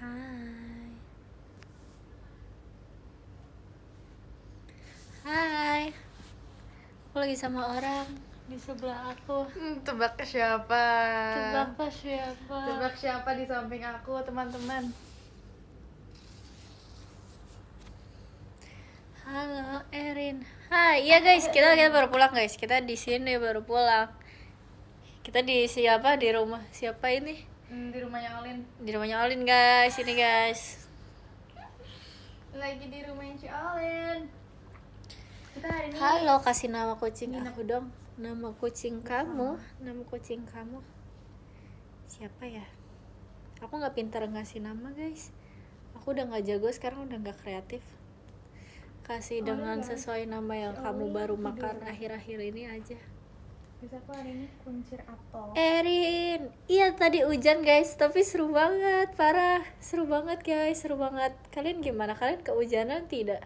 Hai. Hai. Aku lagi sama orang di sebelah aku. Tebak siapa? Tebak siapa? Tebak siapa di samping aku, teman-teman? Halo Erin. Hai, iya guys, kita baru pulang guys. Kita di sini baru pulang. Kita di siapa di rumah siapa ini? Di rumahnya Olin. Di rumahnya Olin guys, ini guys. Lagi di rumahnya si Olin. Kita hari ini. Halo, kasih nama kucing aku dong. Nama kucing kamu, nama kucing kamu. Siapa ya? Aku nggak pintar ngasih nama guys. Aku udah nggak jago sekarang, udah nggak kreatif. Kasih dengan sesuai nama yang kamu baru makan akhir-akhir ini aja. Bisa aku hari ini kuncir apel. Erin, iya tadi hujan guys, tapi seru banget, parah, seru banget guys, seru banget. Kalian gimana? Kalian kehujanan tidak?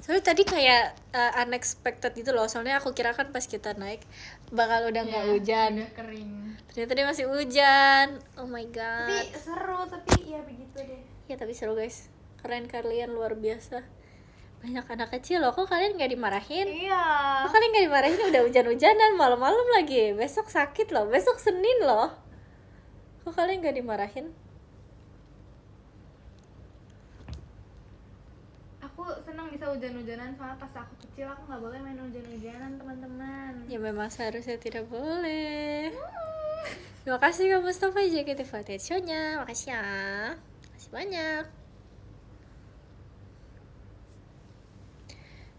Soalnya tadi kayak unexpected gitu loh. Soalnya aku kira kan pas kita naik bakal udah nggak hujan. Udah kering. Ternyata dia masih hujan. Oh my god. Tapi seru, tapi ya begitu deh. Ya tapi seru guys. Keren kalian, luar biasa. Banyak anak kecil loh, kok kalian gak dimarahin? Iya. Kok kalian gak dimarahin udah hujan-hujanan malam-malam lagi? Besok sakit loh, besok Senin loh. Kok kalian gak dimarahin? Aku senang bisa hujan-hujanan, soalnya pas aku kecil aku nggak boleh main hujan-hujanan, teman-teman. Ya memang seharusnya tidak boleh. Terima kasih Kak Mustafa JKT48 Show-nya. Makasih ya. Makasih banyak.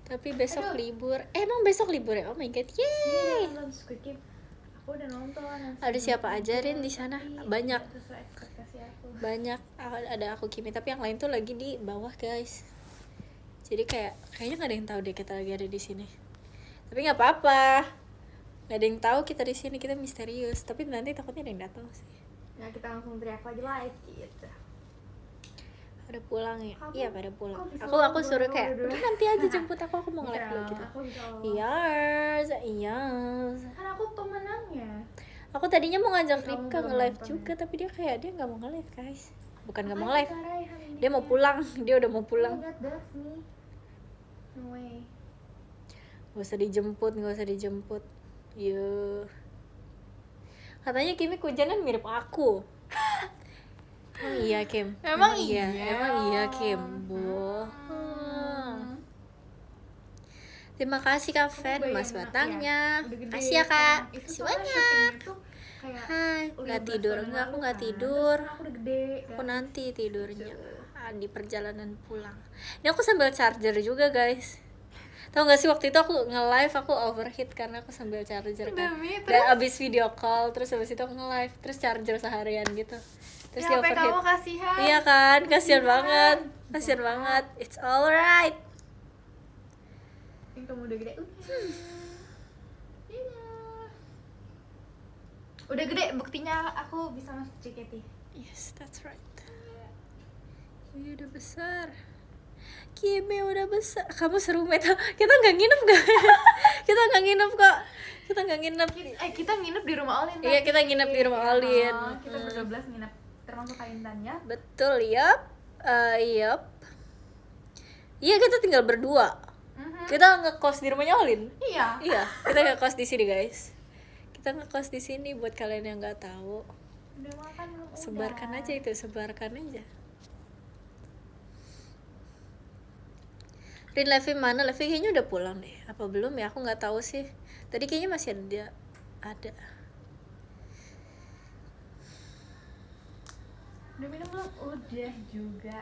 Tapi besok libur. Emang besok libur ya? Oh my god. Yeay. Nonton Squid Game. Aku udah nonton. Ada siapa aja Rin di sana? Banyak. Sesuai ekspektasi aku. Banyak. Ada aku Kimi, tapi yang lain tuh lagi di bawah, guys. Jadi kayaknya nggak ada yang tahu deh kita lagi ada di sini. Tapi nggak apa-apa. Nggak ada yang tahu kita di sini, kita misterius. Tapi nanti takutnya ada yang datang sih. Nah, kita langsung teriak lagi live gitu. Pada pulang ya? Iya pada pulang. kok bisa Aku suruh dulu, kayak dulu. udah nanti aja jemput aku mau nge-live dulu gitu. Aku bisa lolos. Iya. Kan aku pemenangnya. Aku tadinya mau ngajak Kamu Ripka belum nge-live nonton juga, tapi dia nggak mau nge-live guys. Bukan nggak mau Makanya nge-live, kita Rai hari ini dia mau ya. pulang. Dia udah mau pulang. Oh my god, that's me. No way. Gak usah dijemput. Yuh. Katanya Kimi kehujanan mirip aku. Emang iya Kim? Emang iya? Emang iya Kim? Bohong. Terima kasih Kak Fen, Mas batangnya. Makasih ya Kak. Makasih banyak. Hai, nggak tidur? Enggak, aku nggak tidur. Aku udah gede. Aku nanti tidurnya di perjalanan pulang. Ini aku sambil charger juga guys. Tahu nggak sih waktu itu aku nge-live aku overheat karena aku sambil charger kan. Dan abis video call terus abis itu aku nge-live terus charger seharian gitu. Terus dia overheat. Kamu kasihan. Iya kan, kasihan banget. It's alright. Yang kamu udah gede. Udah gede, buktinya aku bisa masuk JKT. Yes, that's right. Kimi udah besar. Kimi udah besar. Kamu seru Meta. Kita nggak nginep nggak? Kita nggak nginep kok. Kita nginep di rumah Olin. Iya, kita nginep di rumah Olin. Kita berdua nginep, termasuk Kak Intan ya. Betul, yap. Iya, kita tinggal berdua. Kita ngekos di rumahnya Olin. Iya. Iya, kita ngekos di sini guys. Kita ngekos di sini buat kalian yang nggak tahu. Udah makan belum? Sebarkan aja itu, sebarkan aja. Rin Levi mana? Levi kayaknya udah pulang deh. Apa belum ya? Aku nggak tahu sih. Tadi kayaknya masih ada. Udah minum belum? Udah juga.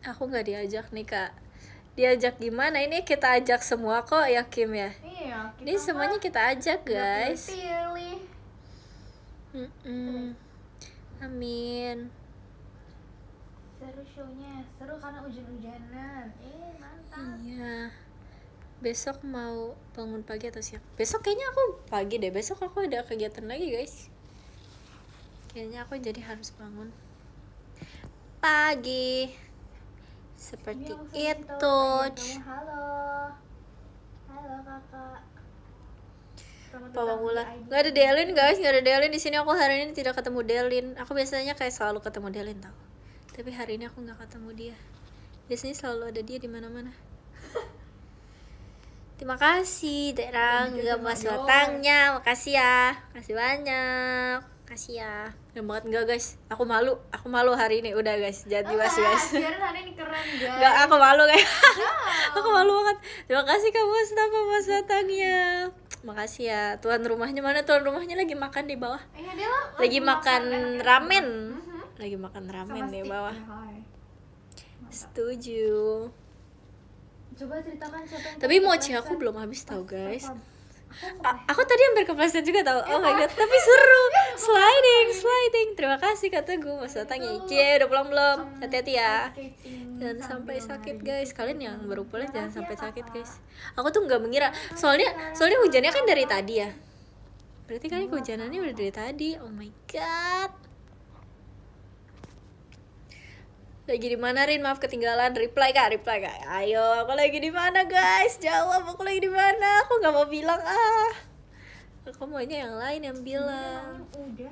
Aku nggak diajak nih kak. Diajak gimana? Ini kita ajak semua kok ya Kim ya. Iya. Ini semuanya kita ajak guys. Pilih. Amin. Seru shownya, seru karena hujan-hujanan. Mantap. Iya. Besok mau bangun pagi atau siang? Besok kayaknya aku pagi deh. Besok aku ada kegiatan lagi guys. Kayaknya aku jadi harus bangun pagi. Seperti itu. Halo kakak. Selamat Pawang datang di ular. ID. Nggak ada Delin guys, nggak ada Delin di sini. Aku hari ini tidak ketemu Delin. Aku biasanya kayak selalu ketemu Delin tau. Tapi hari ini aku nggak ketemu dia. Biasanya selalu ada dia di mana-mana. Terima kasih Derang juga mas batangnya. Makasih ya. Makasih banyak. Makasih ya. Keren banget enggak guys? Aku malu hari ini. Udah guys, jadi mas guys. Biarin hari ini keren guys. Enggak, aku malu guys. Aku malu banget. Terima kasih kamu Mustafa mas batangnya. Makasih ya. Tuan rumahnya mana? Tuan rumahnya lagi makan di bawah. Iya dia lah, Lagi makan enak-enak. ramen. Mhm. Lagi makan ramen Sama di stick. bawah. Ya, hai. Mantap. Setuju. Coba ceritakan siapa yang Tapi tadi mochi kepleset. aku belum habis tau guys. Apa? Aku tadi hampir kepleset juga tau. Oh my god, tapi seru. Sliding. Terima kasih kata gue mas datangnya. Cie, udah pulang belum? Hati-hati ya. Jangan sampai sakit guys. Kalian yang baru pulang jangan sampai sakit guys. Aku tuh nggak mengira. Soalnya hujannya kan dari tadi ya. Berarti kali kehujanannya udah dari tadi. Oh my god. Lagi di mana Rin? Maaf ketinggalan. Reply kak. Ayo, aku lagi di mana guys? Jawab, aku lagi di mana? Aku nggak mau bilang ah. Aku maunya yang lain yang bilang. Udah.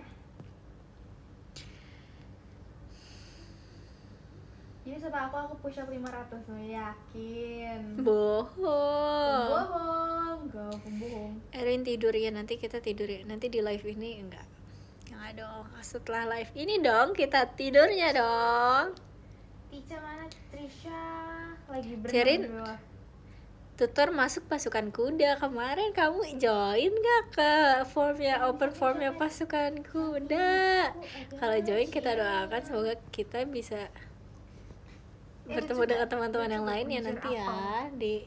Jadi setelah aku push up 500 lo yakin. Bohong. Gak pembohong. Erin tidur ya, nanti kita tidur ya. Nanti di live ini enggak. Enggak dong. Setelah live ini dong kita tidurnya dong. Tica mana? Trisha lagi berenang Cerin. di bawah. Tutor masuk pasukan kuda. Kemarin kamu join gak ke formnya open formnya pasukan kuda? Kalau join kita doakan semoga kita bisa bertemu dengan teman-teman yang lain ya nanti ya di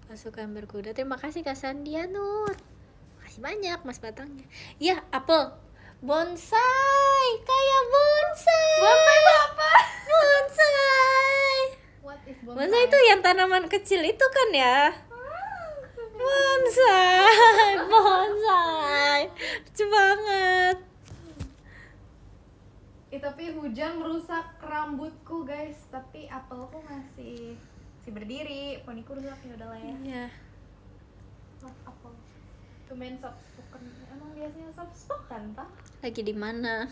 pasukan berkuda. Terima kasih Kak Sandia Nur. Makasih banyak Mas Batangnya. Iya, apel. Bonsai, kayak bonsai. Bonsai itu apa? Bonsai. What is Bonsai itu yang tanaman kecil itu kan ya? Bonsai. Lucu banget. Tapi hujan merusak rambutku guys. Tapi apelku masih berdiri. Poniku rusak ya udahlah ya. Iya. Love apel. Tumen soft spoken. Emang biasanya soft spoken tak? Lagi di mana?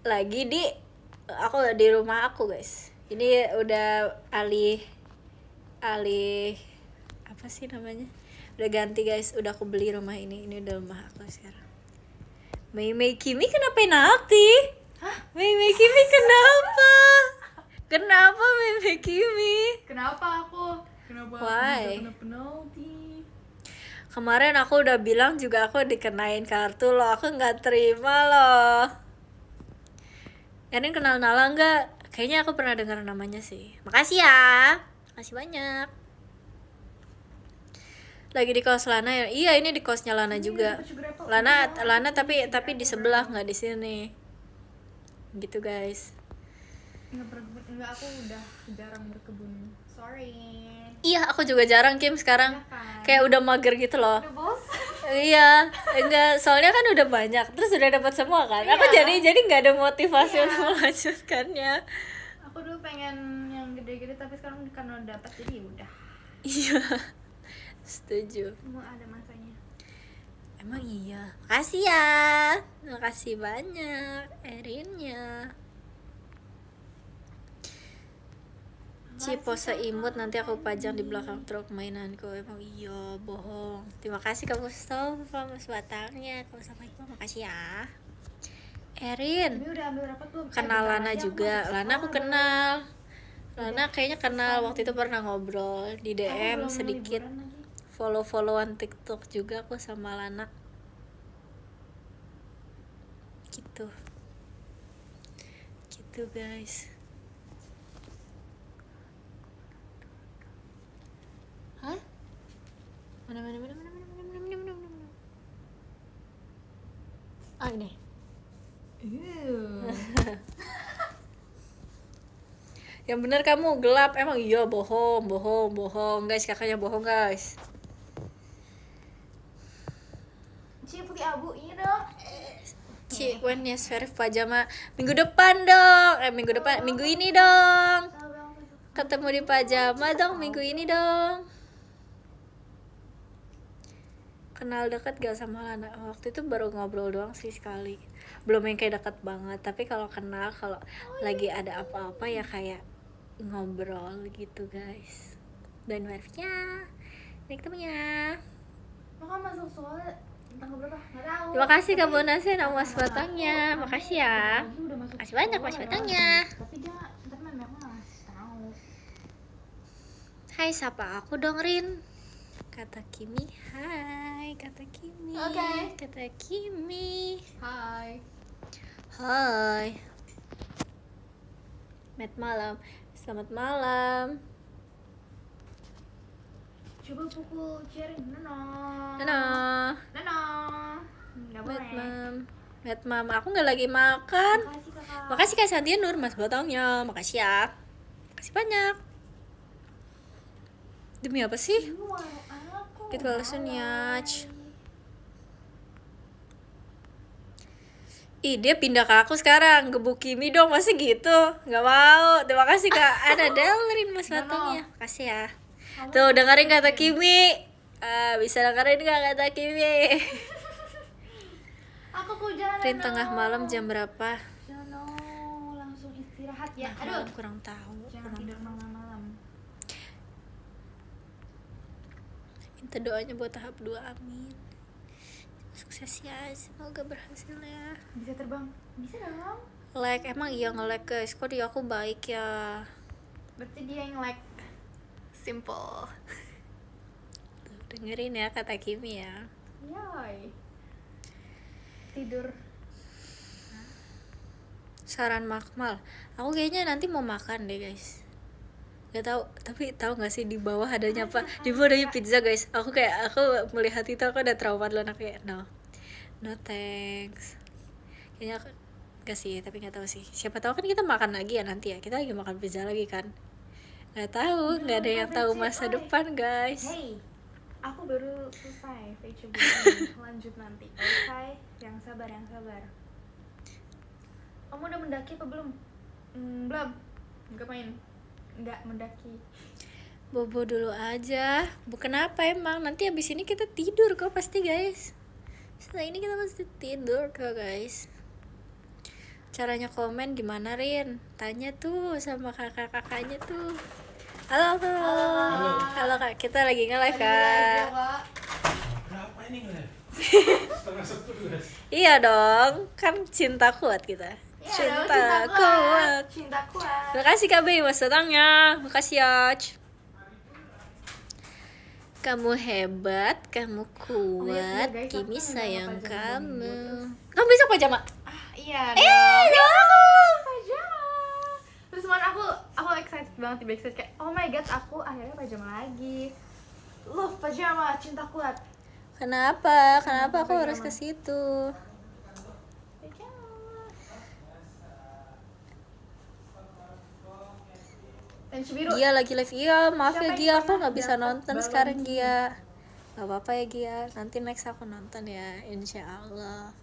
Lagi di aku di rumah aku guys. Ini udah alih apa sih namanya? Udah ganti guys. Udah aku beli rumah ini. Ini udah rumah aku sekarang. Mei Kimi kenapa penalti? Hah? Mei Kimi kenapa? Kenapa Mei Kimi? Kenapa aku? Kenapa Why? aku kena penalti? Kemarin aku udah bilang juga aku dikenain kartu loh. Aku nggak terima loh. Erin kenal Nala nggak? Kayaknya aku pernah dengar namanya sih. Makasih ya. Makasih banyak. Lagi di kos Lana ya? Iya, ini di kosnya Lana juga. Lana tapi di sebelah, nggak di sini. Gitu guys. Enggak, aku udah jarang berkebun. Sorry. Iya, aku juga jarang Kim sekarang. Iya kan? Kayak udah mager gitu loh. Udah bos. Iya, enggak, soalnya kan udah banyak, terus udah dapat semua kan. Aku Iya. jadi nggak ada motivasi Iya. untuk melanjutkannya. Aku dulu pengen yang gede-gede tapi sekarang karena udah dapat jadi udah. Iya, setuju. Semua ada masanya. Emang iya. Makasih ya, makasih banyak Erinnya. Ci pose imut nanti aku pajang di belakang truk mainanku. Emang iya, bohong. Terima kasih kamu Mustafa Mas Batangnya. Kamu sampai makasih ya. Erin Ini udah ambil rapat belum? kenal bentar Lana lagi aku juga. masuk Lana aku sekolah, kenal. Lana kayaknya kenal waktu itu pernah ngobrol di Bro. Aku DM belum sedikit. liburan lagi. Follow-followan TikTok juga aku sama Lana. Gitu. Gitu guys. Hah? Mana. Ah ini. Yang bener kamu gelap. Emang iya, bohong guys, kakaknya bohong guys. Ci putih abu ini dong. Ci, when yes Verif pajama minggu depan dong. Minggu ini dong. Ketemu di pajama dong minggu ini dong. kenal dekat gak sama Lana? Waktu itu baru ngobrol doang sih sekali, belum yang kayak dekat banget. Tapi kalau kenal, kalau lagi ada apa-apa ya kayak ngobrol gitu guys. Dan wave-nya ini ketemunya. Maka masuk soalnya tanggal berapa? Nggak tahu. Terima kasih Kak Bonasnya nama Mas Batangnya. Makasih ya. Makasih banyak Mas Batangnya. Tapi dia ntar meme aku nggak ngasih tahu. Hai, sapa aku dong Rin. Kata Kimi. Hai, kata Kimi. Oke. Kata Kimi. Hai. Hai. Malam. Selamat malam. Coba pukul Ciarin. Nono. Nggak boleh. Mam, aku nggak lagi makan. Makasih kakak. Makasih Kak Santia Nur, Mas Batangnya. Makasih ya. Makasih banyak. Demi apa sih? Gitu langsung ya. Ih, dia pindah ke aku sekarang. Gebuk Kimi dong, masih gitu. Nggak mau. Terima kasih Kak. Ada Delrin Mas Batangnya. Makasih ya. Tuh, dengerin kata Kimi. Bisa dengerin gak kata Kimi? Aku kehujanan. Rin, tengah malam jam berapa? Jono, langsung istirahat ya. Malam Aduh, kurang tahu. jangan tidur malam-malam. Minta doanya buat tahap 2, amin. Sukses ya, semoga berhasil ya. Bisa terbang? Bisa dong. Like, emang iya nge-like guys. Kok dia aku baik ya? Berarti dia yang like simple. Tuh, dengerin ya kata Kimi ya. Yoi. Tidur. Saran Makmal, aku kayaknya nanti mau makan deh guys. Gak tahu, tapi tahu nggak sih di bawah adanya apa? Di bawah adanya pizza guys. Aku melihat itu aku udah trauma dulu, anak kayak no thanks. Kayaknya gak sih, tapi nggak tahu sih. Siapa tahu kan kita makan lagi ya nanti ya. Kita lagi makan pizza lagi kan? Nggak tahu, nggak ada yang tahu masa depan guys. Hey, aku baru selesai vegetable. Lanjut nanti. Selesai. Yang sabar. Kamu udah mendaki apa belum? Belum. Enggak main. Enggak mendaki. Bobo dulu aja. Bukan apa emang. Nanti abis ini kita tidur kok pasti guys. Setelah ini kita pasti tidur kok guys. Caranya komen gimana Rin? Tanya tuh sama kakak-kakaknya tuh. Halo. Halo Kak, kita lagi nge-live Kak. Berapa ini nge-live? Setengah 10 guys. Iya dong, kan cinta kuat kita. Cinta kuat. Cinta kuat. Terima kasih Kak Bey Mas datangnya. Makasih ya. Kamu hebat, kamu kuat. guys, Kimi aku sayang nggak pajama kamu. terus. Kamu bisa pajama? Iya dong. pajama. Terus kemarin aku excited banget di backstage kayak oh my god aku akhirnya pajama lagi. Love pajama, cinta kuat. Kenapa aku harus ke situ? Pajama. Dan Cibiru. Gia lagi live. Iya, maaf ya Siapa Gia, yang aku pernah nggak bisa dapat nonton balon sekarang biru? Gia. Gak apa-apa ya Gia, nanti next aku nonton ya, insya Allah.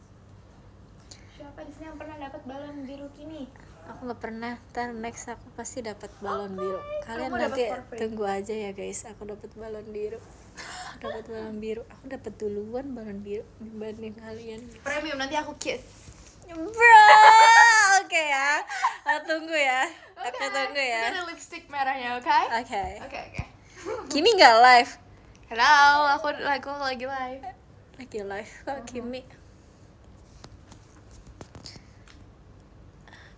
Siapa di sini yang pernah dapat balon biru kini? Aku nggak pernah, ntar next aku pasti dapat balon biru. Kalian Kamu nanti dapat for free. tunggu aja ya guys, aku dapat balon biru. Dapat balon biru, aku dapat duluan balon biru dibanding kalian. Premium nanti aku kiss. Bro, oke ya, aku tunggu ya, aku tunggu ya. Ini ada lipstick merahnya, oke? Oke. Oke. Kimi nggak live? Hello, aku lagi live. Lagi live kok Kimi.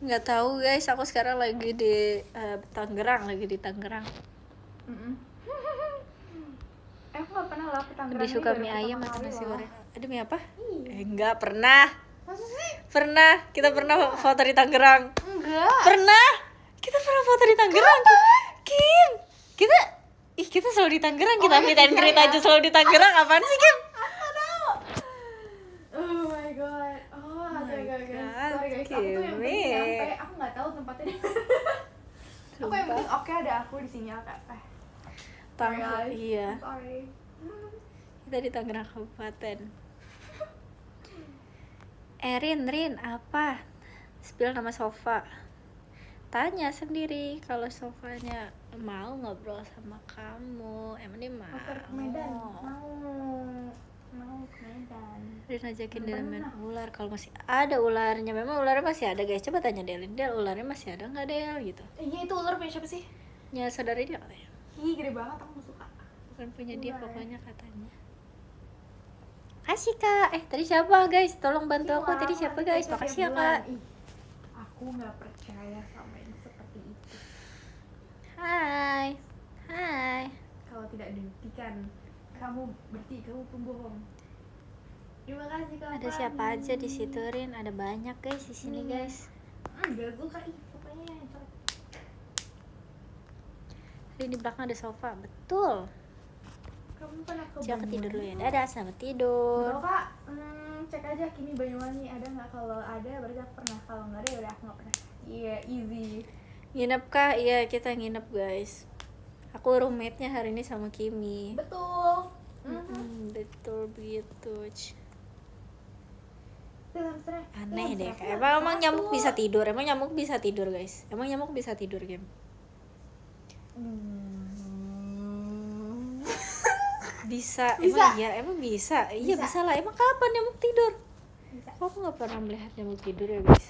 Nggak tahu guys, aku sekarang lagi di Tangerang, Aku nggak pernah lah ke Tangerang. Lebih ini suka baru mie ayam pertama atau kali nasi loh. goreng? Ada mie apa? Iya. Enggak pernah. Masa sih? Pernah. Kita pernah foto di Tangerang. Enggak. Pernah. Kita pernah foto di Tangerang. Kim. Kita selalu di Tangerang. Kita meet and greet aja selalu di Tangerang. Apaan sih Kim? Apa tahu? Oh my god. Oh, oke guys. Sorry guys. Aku tuh yang penting Kimi. nyampe. Aku nggak tahu tempatnya di mana. Aku yang penting oke ada aku di sini oke. Sorry guys. Iya. I'm sorry. Kita di Tangerang Kabupaten. Rin, apa? Spill nama sofa. Tanya sendiri kalau sofanya mau ngobrol sama kamu. Emang dia mau? Motor ke Medan. Mau. Mau ke Medan. Rin ajakin Belum Delin main pernah. ular kalau masih ada ularnya. Memang ularnya masih ada guys. Coba tanya Delin, Del ularnya masih ada nggak Del gitu. Iya itu ular punya siapa sih? Ya saudari dia katanya. Ih gede banget, aku gak suka. Bukan punya dia Ular. pokoknya katanya. Kasih kak. Tadi siapa guys? Tolong bantu aku. Tadi siapa guys? Makasih ya kak. Ih, aku nggak percaya sama yang seperti itu. Hai. Hai. Kalau tidak dibuktikan, kamu pembohong. Terima kasih kak. Ada siapa aja di situ Rin? Ada banyak guys di sini Iya. guys. Gak suka ih pokoknya. Rin di belakang ada sofa. Betul. Kamu pernah ke Coba tidur dulu ya. Banyuwangi? Dadah, selamat tidur. Tahu kak, cek aja Kimi Banyuwangi ada nggak? Kalau ada berarti aku pernah, kalau nggak ada ya udah aku nggak pernah. Iya easy. Nginep kah? Iya kita nginep guys. Aku roommate-nya hari ini sama Kimi. Betul. Betul begitu. Aneh deh. Iya, Emang nyamuk bisa tidur? Emang nyamuk bisa tidur guys? Emang nyamuk bisa tidur game? Bisa. Emang iya? Emang bisa? Iya Bisa. bisa lah. Emang kapan nyamuk tidur? Bisa. Kok aku nggak pernah melihat nyamuk tidur ya guys?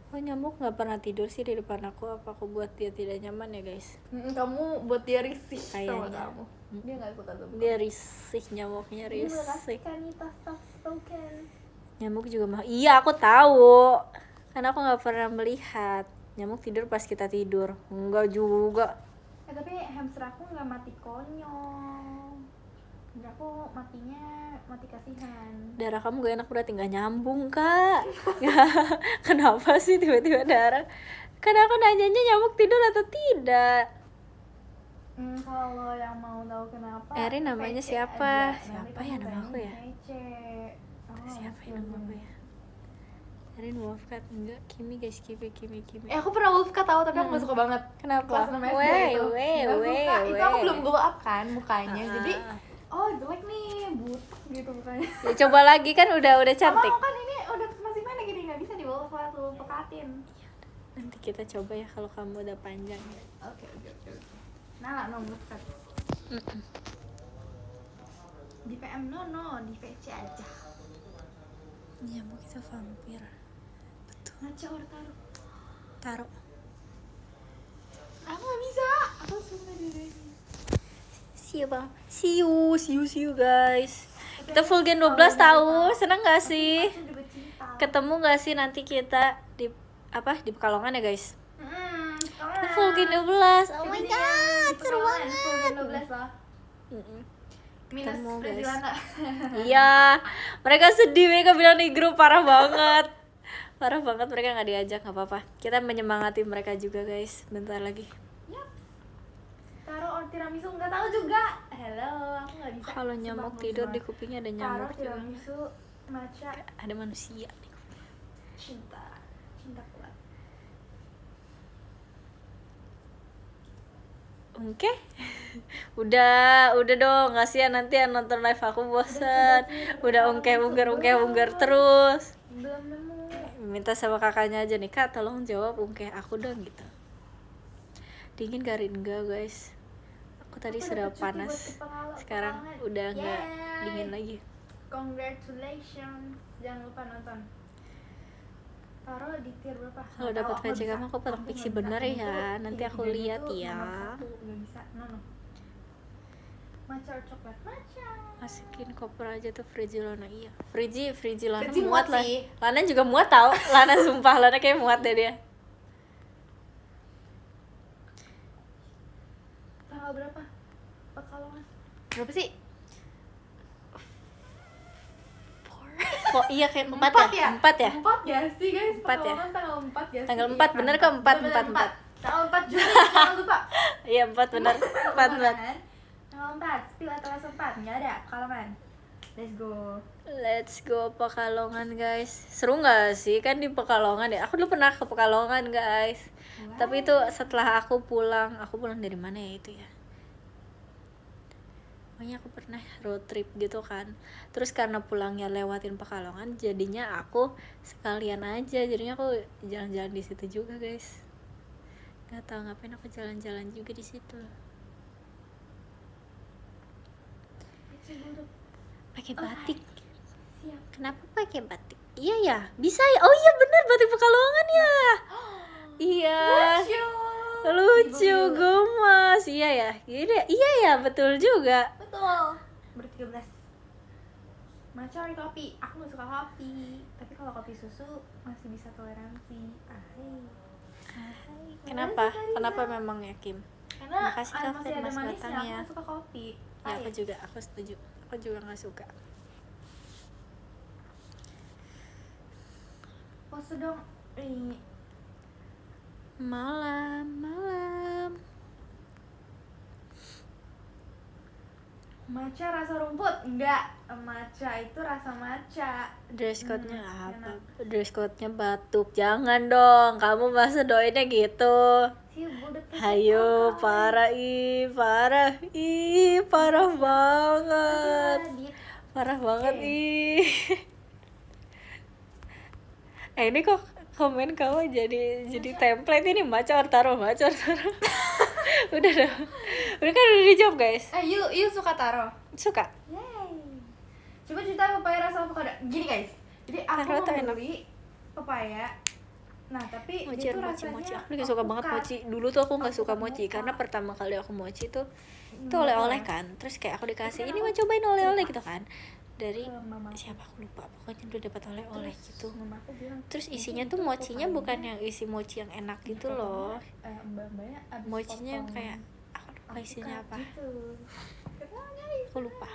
Kok nyamuk nggak pernah tidur sih di depan aku? Apa aku buat dia tidak nyaman ya guys? Kamu buat dia risih sama Kayaknya. kamu. Dia nggak suka sama Dia risih, nyamuknya Terima kasih risih. Kanita soft spoken. Nyamuk juga mau. Iya aku tahu. Karena aku nggak pernah melihat nyamuk tidur pas kita tidur. Enggak juga. Tapi hamster aku nggak mati konyol. Hamster aku matinya mati kasihan. Darah kamu gak enak berarti nggak nyambung kak. Kenapa sih tiba-tiba darah? Karena aku nanyanya nyamuk tidur atau tidak. Kalau yang mau tahu kenapa? Erin namanya PC siapa? aja. Nanti Siapa kamu ya nama tanya aku ya? PC. Siapa yang nama aku ya? Erin Wolfcat enggak? Kimi guys, Kimi. Aku pernah Wolfcat tahu tapi aku gak suka banget. Kenapa? Kelas 6 SD itu. Nggak suka. Itu aku belum glow up kan mukanya. Jadi jelek nih, butek gitu mukanya. Ya, coba lagi kan udah cantik. Kamu kan ini udah masih pendek gini, nggak bisa di Wolfcat lu pekatin. Nanti kita coba ya kalau kamu udah panjang ya. Oke. Nah, no Wolfcat. Di PM no, di PC aja. Nyamuk itu vampir. Ngaca orang Taruh. Aku nggak bisa. Aku suka diri. See you bang. See you guys. Kita full game 12 tahu. Seneng gak sih? Aku juga cinta. Ketemu gak sih nanti kita di di Pekalongan ya guys? Full game 12. Oh my god, seru banget. Full game 12 loh. Minus Ketemu, guys. Fredilana. Iya, mereka sedih, mereka bilang di grup parah banget. Parah banget mereka nggak diajak, nggak apa-apa. Kita menyemangati mereka juga guys. Bentar lagi. Yap. Taruh tiramisu nggak tahu juga. Hello, aku nggak bisa. Kalau nyamuk tidur di kupingnya ada nyamuk Taruh juga. tiramisu matcha Ada manusia di kuping. cinta kuat. Oke. Udah dong, kasihan nanti yang nonton live aku bosan. Udah ungkeh terus. Belum nemu. Minta sama kakaknya aja nih, Kak, tolong jawab ungkeh aku dong gitu. Dingin gak Rin? Enggak guys. Aku tadi Aku sudah dapet cuti panas. buat Sekarang Pekalongan. udah nggak Yeay. dingin lagi. Congratulations. Jangan lupa nonton. Taruh di tier berapa? Kalau dapat VC kamu aku potong pixie bener ya. Nanti aku lihat ya. Nggak bisa. No. Matcha or coklat? Matcha. Masukin koper aja tuh Frigilana. Iya. Frigilana Frigi muat muat lah. sih. Lana juga muat tau. Lana sumpah, Lana kayak muat deh dia. Tanggal berapa? Pekalongan. Berapa sih? Kok iya kayak 4 ya? 4 ya? 4 ya sih guys. 4 ya? Pekalongan tanggal 4 ya sih. Tanggal Iya 4 kan? bener kok? 4. Tanggal 4 Juli, jangan lupa. Iya 4 bener. 4 bener. Tanggal 4, spill atau langsung 4, nggak ada, Pekalongan. Let's go. Let's go Pekalongan guys. Seru gak sih? Kan di Pekalongan ya. Aku dulu pernah ke Pekalongan guys. Tapi itu setelah aku pulang dari mana ya itu ya? Pokoknya aku pernah road trip gitu kan. Terus karena pulangnya lewatin Pekalongan, jadinya aku sekalian aja. Jadinya aku jalan-jalan di situ juga guys. Gak tau ngapain aku jalan-jalan juga di situ. pakai batik. Siap. Kenapa pakai batik? Iya ya, bisa ya. Oh iya bener, batik Pekalongan ya. Iya. Lucu, gemas. Iya ya. Iya ya, betul juga. Betul. Ber-13. Matcha or kopi? Aku gak suka kopi. Tapi kalau kopi susu masih bisa toleransi. Kenapa? Kenapa memang ya, Kim? Karena Makasih, Kak, masih ada Mas manisnya. Batang, Aku ya. gak suka kopi. Ya aku juga, aku setuju. Aku juga nggak suka. Pose dong. Malam. Matcha rasa rumput? Enggak. Matcha itu rasa matcha. Dress code-nya apa? enak. Dress code-nya batuk. Jangan dong, kamu masa doainnya gitu. Si budak kecil Hayo, apa? parah parah banget. Adit. Parah banget Oke. Ini kok komen kamu jadi template ini maca or taro. Udah dong. Udah kan udah dijawab, guys. You suka taro? Suka. Yay. Coba cerita pepaya rasa avocado. Gini guys, jadi aku Taro tuh mau enak. beli pepaya. Nah tapi Mochi, dia tuh mochi. rasanya Aku juga suka banget alpukat. mochi. Dulu tuh aku nggak suka Alpukat mochi muka. karena pertama kali aku mochi tuh itu Hmm, oleh-oleh boleh. kan. Terus kayak aku dikasih Tapi ini kan mau aku cobain oleh-oleh cerita. gitu kan. Dari Ke mama aku. siapa aku lupa. Pokoknya udah dapat oleh-oleh Terus gitu. mama aku bilang, Terus "Mungkin isinya itu tuh mochinya pepayanya bukan yang isi mochi yang enak gitu loh. Mbak-mbaknya abis Mochinya yang potong kayak aku lupa isinya alpukat apa. gitu. Katanya Aku lupa.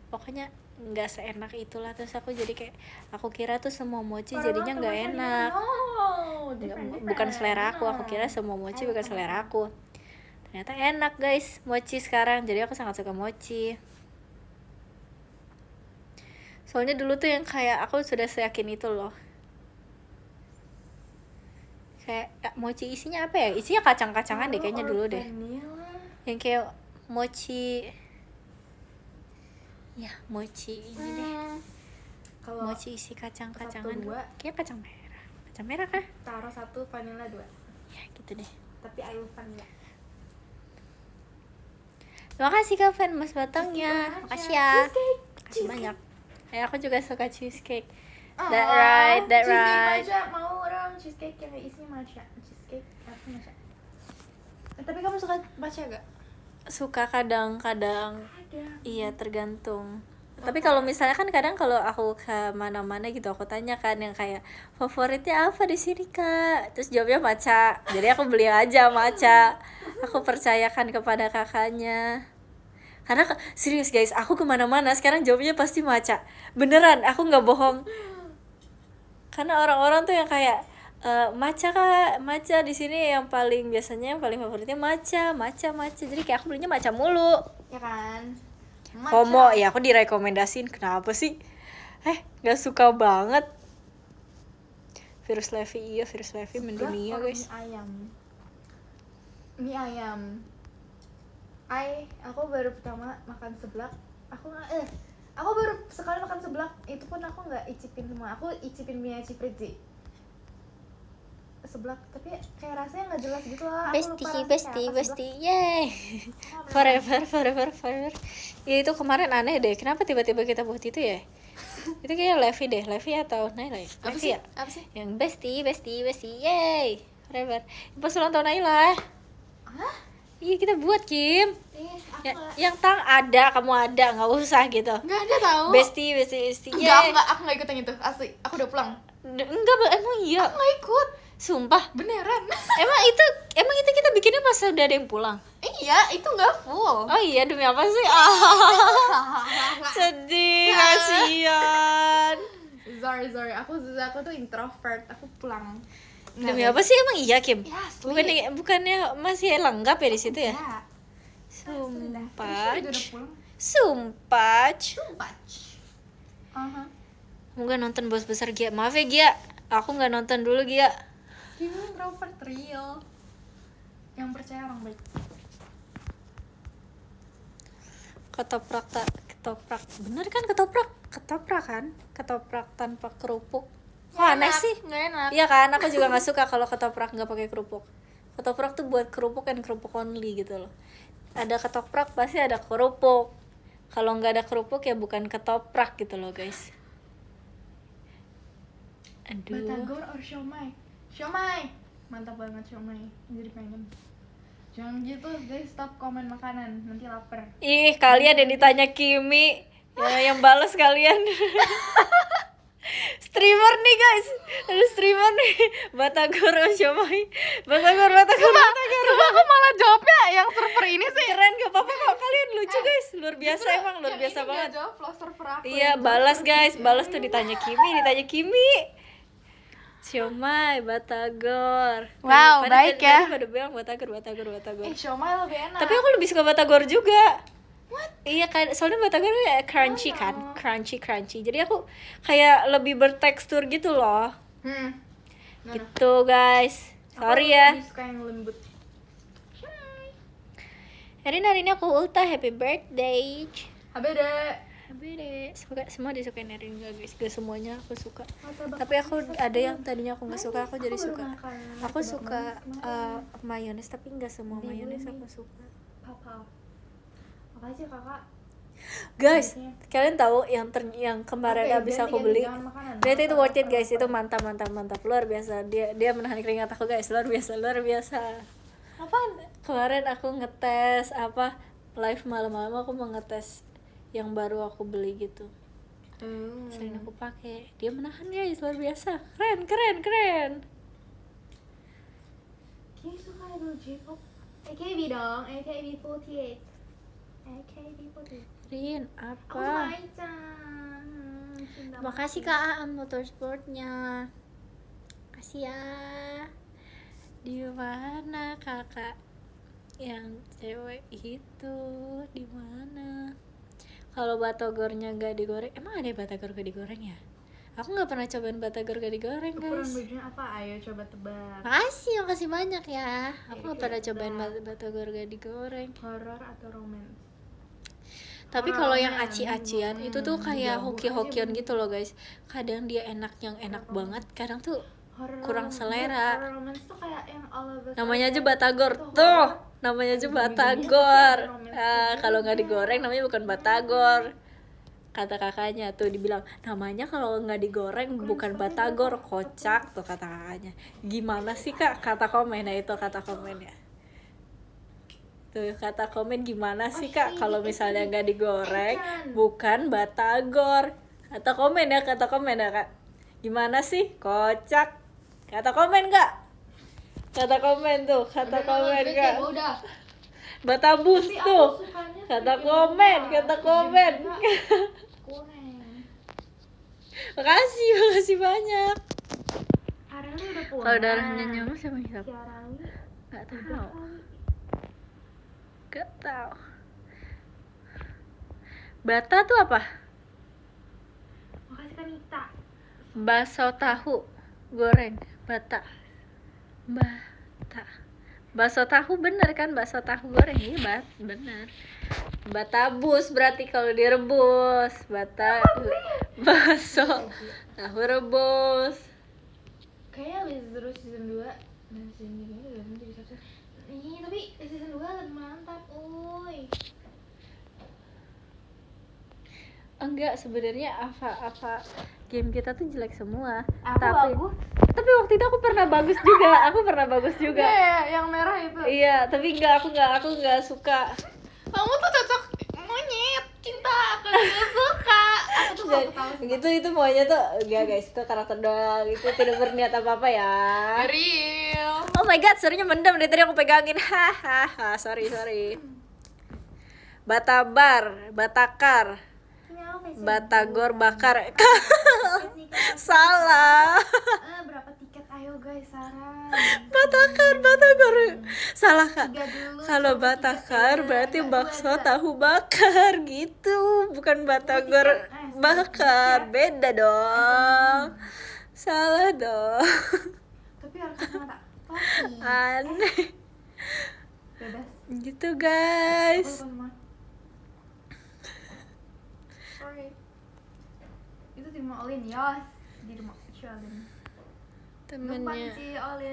Pokoknya nggak seenak itulah. Terus aku jadi kayak aku kira tuh semua mochi jadinya nggak enak. Bukan selera aku kira semua mochi bukan selera aku. Ternyata enak, guys, mochi sekarang. Jadi aku sangat suka mochi. Soalnya dulu tuh yang kayak aku sudah seyakin itu loh. Kayak mochi isinya apa ya? Isinya kacang-kacangan deh kayaknya dulu deh. Yang kayak mochi. Ya, mochi ini deh. Kalau Mochi isi kacang-kacangan. 1, 2. Kayak kacang merah. Kacang merah kah? taro 1, vanilla 2. Ya, gitu deh. Tapi I love vanilla. Terima kasih Kak Fan Mas Batangnya. Makasih ya. Makasih banyak. Aku juga suka cheesecake. That right. Matcha, mau orang cheesecake yang isinya matcha. Cheesecake apa matcha? Tapi kamu suka matcha gak? Suka kadang-kadang. Ada. Iya, tergantung. Tapi kalau misalnya kan kadang kalau aku ke mana-mana gitu aku tanya kan yang kayak favoritnya apa di sini Kak? Terus jawabnya matcha. Jadi aku beli aja matcha. Aku percayakan kepada kakaknya. Karena serius guys, aku kemana-mana sekarang jawabnya pasti matcha. Beneran, aku nggak bohong. Karena orang-orang tuh yang kayak matcha Kak, matcha di sini yang paling biasanya yang paling favoritnya matcha. Jadi kayak aku belinya matcha mulu. Ya kan? FOMO ya, aku direkomendasiin. Kenapa sih? Nggak suka banget. Virus Levi mendunia guys. Mie ayam. Aku baru pertama makan seblak. Aku baru sekali makan seblak. Itu pun aku nggak icipin semua. Aku icipin mie Ciprizzi. Seblak, tapi kayak rasanya nggak jelas gitu lah. Bestie, yay. Forever. Ya itu kemarin aneh deh. Kenapa tiba-tiba kita buat itu ya? Itu kayak Levi atau Naila ya? Levi ya? Apa sih? Yang bestie, yay. Forever. Pas ulang tahun Naila. Hah? Iya kita buat Kim. Aku Yang tang ada, kamu ada, nggak usah gitu. nggak ada tahu. Bestie, Enggak, aku nggak ikut yang itu. Asli, aku udah pulang. Enggak, emang iya. Aku nggak ikut. Sumpah. Beneran. Emang itu kita bikinnya pas udah ada yang pulang. Iya, itu nggak full. Oh iya, demi apa sih? Sedih, kasihan. Sorry. Aku tuh introvert. Aku pulang. Demi apa sih emang iya Kim? Ya, asli. Bukannya masih lenggap ya di situ ya? Ya. Sumpah. Udah pulang. Sumpah. Aha. Aku nggak nonton Bos Besar Gia. Maaf ya Gia, aku nggak nonton dulu Gia. Gimana introvert real? Yang percaya orang baik. Ketoprak. Bener kan ketoprak tanpa kerupuk. Kok aneh sih? Nggak enak. Iya kan, aku juga nggak suka kalau ketoprak nggak pakai kerupuk. Ketoprak tuh buat kerupuk and kerupuk only gitu loh. Ada ketoprak pasti ada kerupuk. Kalau nggak ada kerupuk ya bukan ketoprak gitu loh guys. Aduh. Batagor or siomay? Siomay. Mantap banget siomay. Jadi pengen. Jangan gitu guys, stop komen makanan, nanti lapar. Ih, kalian yang ditanya Kimi, yang balas kalian. Streamer nih guys, ada streamer nih. Batagor or siomay. Batagor. Coba aku malah jawabnya yang server ini sih. Keren, gak apa-apa kok, kalian lucu guys. Luar biasa emang, luar biasa banget. Jawab vlog server aku. Iya, balas guys, balas tuh ditanya Kimi. Siomay, Batagor. Wow, baik ya. Pada bilang Batagor. Siomay lebih enak. Tapi aku lebih suka Batagor juga. What? Iya kan, soalnya Batagor kayak crunchy kan, crunchy. Jadi aku kayak lebih bertekstur gitu loh. Gitu guys. Sorry ya. Aku suka yang lembut. Hari ini aku ultah, happy birthday. Habis semoga semua disukain Erin guys. Gak semuanya aku suka. Tapi aku ada yang tadinya aku nggak suka, aku jadi suka. Aku suka mayones, tapi nggak semua mayones aku suka. Makasih kakak. Guys, kalian tahu yang kemarin habis aku beli, lihat itu worth it guys, itu mantap luar biasa. Dia menahan keringat aku guys, luar biasa. Apaan? Kemarin aku ngetes live malam-malam, aku mau ngetes yang baru aku beli gitu. Selain aku pakai, dia menahan guys, luar biasa. Keren. Kayaknya suka idol J-pop. AKB dong, AKB48. Rin, Aku apa? Mai-chan. Makasih Kak Aam motorsportnya. Makasih ya. Di mana kakak yang cewek itu? Di mana? Kalau batagornya gak digoreng, emang ada batagor gak digoreng ya? Aku nggak pernah cobain batagor gak digoreng Ukuran guys. bajunya apa? Ayo coba tebak. Makasih banyak ya. Aku nggak pernah cobain batagor gak digoreng. Horor atau romance? Tapi kalau yang aci-acian itu tuh kayak hoki-hokian gitu loh guys. Kadang dia enak banget, kadang tuh kurang selera. Horror romance tuh kayak yang all of us. Namanya aja batagor tuh. Namanya aja batagor. Kalau nggak digoreng namanya bukan batagor. Kata kakaknya tuh dibilang namanya kalau nggak digoreng bukan batagor, kocak tuh kata kakaknya. Gimana sih kak? Kata komennya itu kata komennya. Tuh kata komen gimana sih kak kalau misalnya nggak digoreng bukan batagor. Kata komen ya kak. Gimana sih? Kocak. Kata komen kak. Kata komen tuh, kata komen kak. Batabus tuh. Kata komen. Makasih banyak. Areli udah pulang. Kalau darahnya nyamuk sama siapa? Areli Gak tahu. Bata tuh apa? Makasih Kanita. Bakso tahu goreng. Bata. Bakso tahu bener kan? Bakso tahu goreng. Iya bener. Batabus berarti kalau direbus. Bakso tahu rebus. Kayaknya habis terus season 2. Nah, season 3 udah jadi sukses. Ih, tapi season 2 lebih mantap, uy. Enggak, sebenarnya apa game kita tuh jelek semua. Aku bagus. Tapi waktu itu aku pernah bagus juga. Iya, yang merah itu. Iya, tapi aku nggak suka. Kamu tuh cocok monyet, cinta aku gak suka. Aku tuh gak tahu. Gitu itu maunya tuh enggak guys, itu karakter doang, itu tidak berniat apa-apa ya. Real. Oh my god, sorry mendem dari tadi aku pegangin. Hahaha, sorry. Batakar. Batagor bakar. Salah. Berapa tiket? Ayo guys, saran. Batagor. Salah kak. Tiga dulu. Kalau batakar berarti bakso tahu bakar gitu, bukan batagor bakar. Beda dong. Salah dong. Tapi harus mata. Aneh. Bebas. Gitu guys. Sorry. Itu di rumah Olin, yos. Di rumah Olin.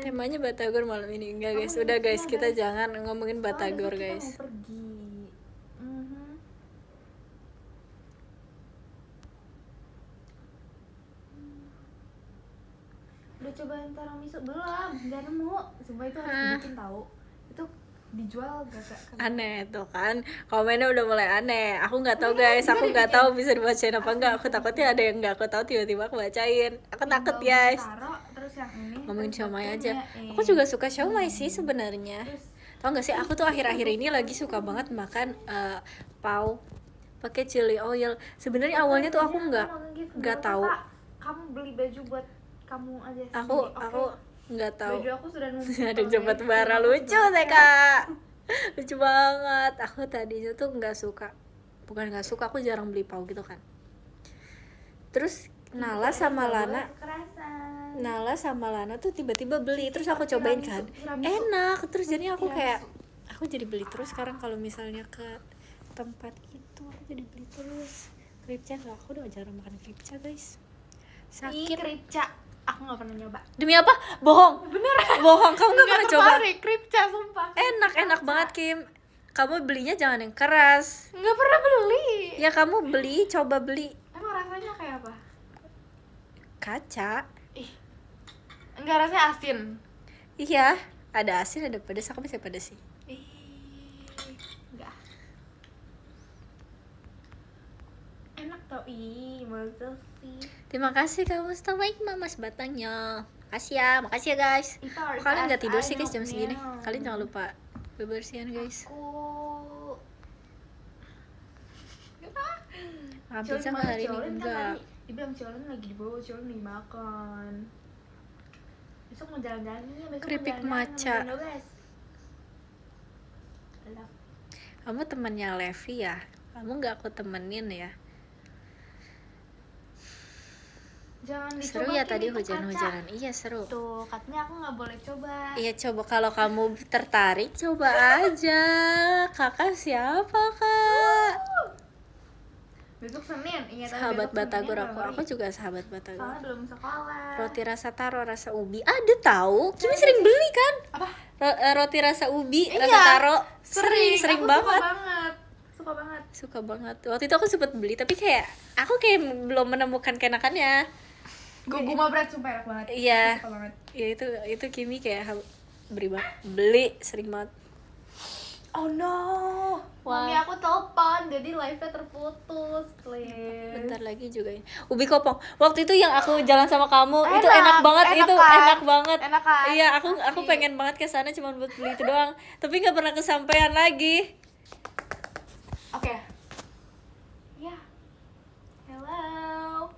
Temanya batagor malam ini. Enggak guys, udah guys, kita jangan ngomongin batagor guys. Kita mau pergi. cobain tiramisu? Belum, nggak nemu. Sumpah itu harus dibikin tahu. Itu dijual gak aneh tuh kan, komennya udah mulai aneh. Aku nggak tahu guys, aku nggak tahu bisa dibacain apa enggak. Aku takutnya ada yang nggak aku tahu tiba-tiba aku bacain. Aku takut guys. Terus yang ini Ngomongin siomay aja. Aku juga suka siomay sih sebenarnya. Tau nggak sih, aku tuh akhir-akhir ini lagi suka banget makan pau pakai chili oil. Sebenarnya awalnya tuh aku nggak tahu. Kamu beli baju buat kamu aja sendiri. Aku nggak tahu. Baju aku sudah numpuk. Ada jembat bara lucu deh kak. Lucu banget. Aku tadinya tuh nggak suka, bukan nggak suka, aku jarang beli pau gitu kan. Terus Nala sama Lana tuh tiba-tiba beli, terus aku cobain kan, enak. Terus jadinya aku kayak aku jadi beli terus sekarang kalau misalnya ke tempat itu aku jadi beli terus. Kripca nggak, aku udah jarang makan kripca guys. Sakit. Kripca aku nggak pernah nyoba. Demi apa? Bohong. Beneran? Bohong, kamu nggak pernah coba? Kripca sumpah. Enak banget Kim. Kamu belinya jangan yang keras. Nggak pernah beli. Ya kamu beli, coba beli. Emang rasanya kayak apa? Kaca. Enggak, rasanya asin. Iya, ada asin, ada pedas. Aku bisa pedas sih. Enggak. Enak tau, mantap sih. Terima kasih kamu sudah baik mas batangnya. Makasih ya guys. Kalian nggak tidur sih guys jam segini. Kalian jangan lupa bebersihan guys. Hampir sama hari ini enggak. Dibilang Ciolin lagi dibawa, Ciolin lagi makan. Besok mau jalan-jalan nih, keripik maca. Kamu temannya Levi ya? Kamu nggak aku temenin ya? Jangan dicoba. Seru ya tadi hujan-hujanan. Iya seru. Tuh katanya aku nggak boleh coba. Iya coba, kalau kamu tertarik coba aja. Kakak siapa kak? Besok Senin. Sahabat Batagor aku juga sahabat Batagor. Soalnya belum sekolah. Roti rasa taro, rasa ubi. Ada tahu? Kimi sering beli kan? Apa? Roti rasa ubi, rasa taro. Sering banget. Suka banget. Waktu itu aku sempat beli tapi kayak aku kayak belum menemukan kenakannya. Guguma bread sumpah enak banget. Iya. Suka banget. Ya itu Kimi kayak beli sering banget. Oh no. Mami aku telepon jadi live-nya terputus, please. Bentar lagi juga ya. Ubi kopong. Waktu itu yang aku jalan sama kamu itu enak banget, itu kan? enak banget. Enak kan? Iya, aku pengen banget ke sana cuma buat beli itu doang. Tapi nggak pernah kesampaian lagi. Oke. Ya. Hello.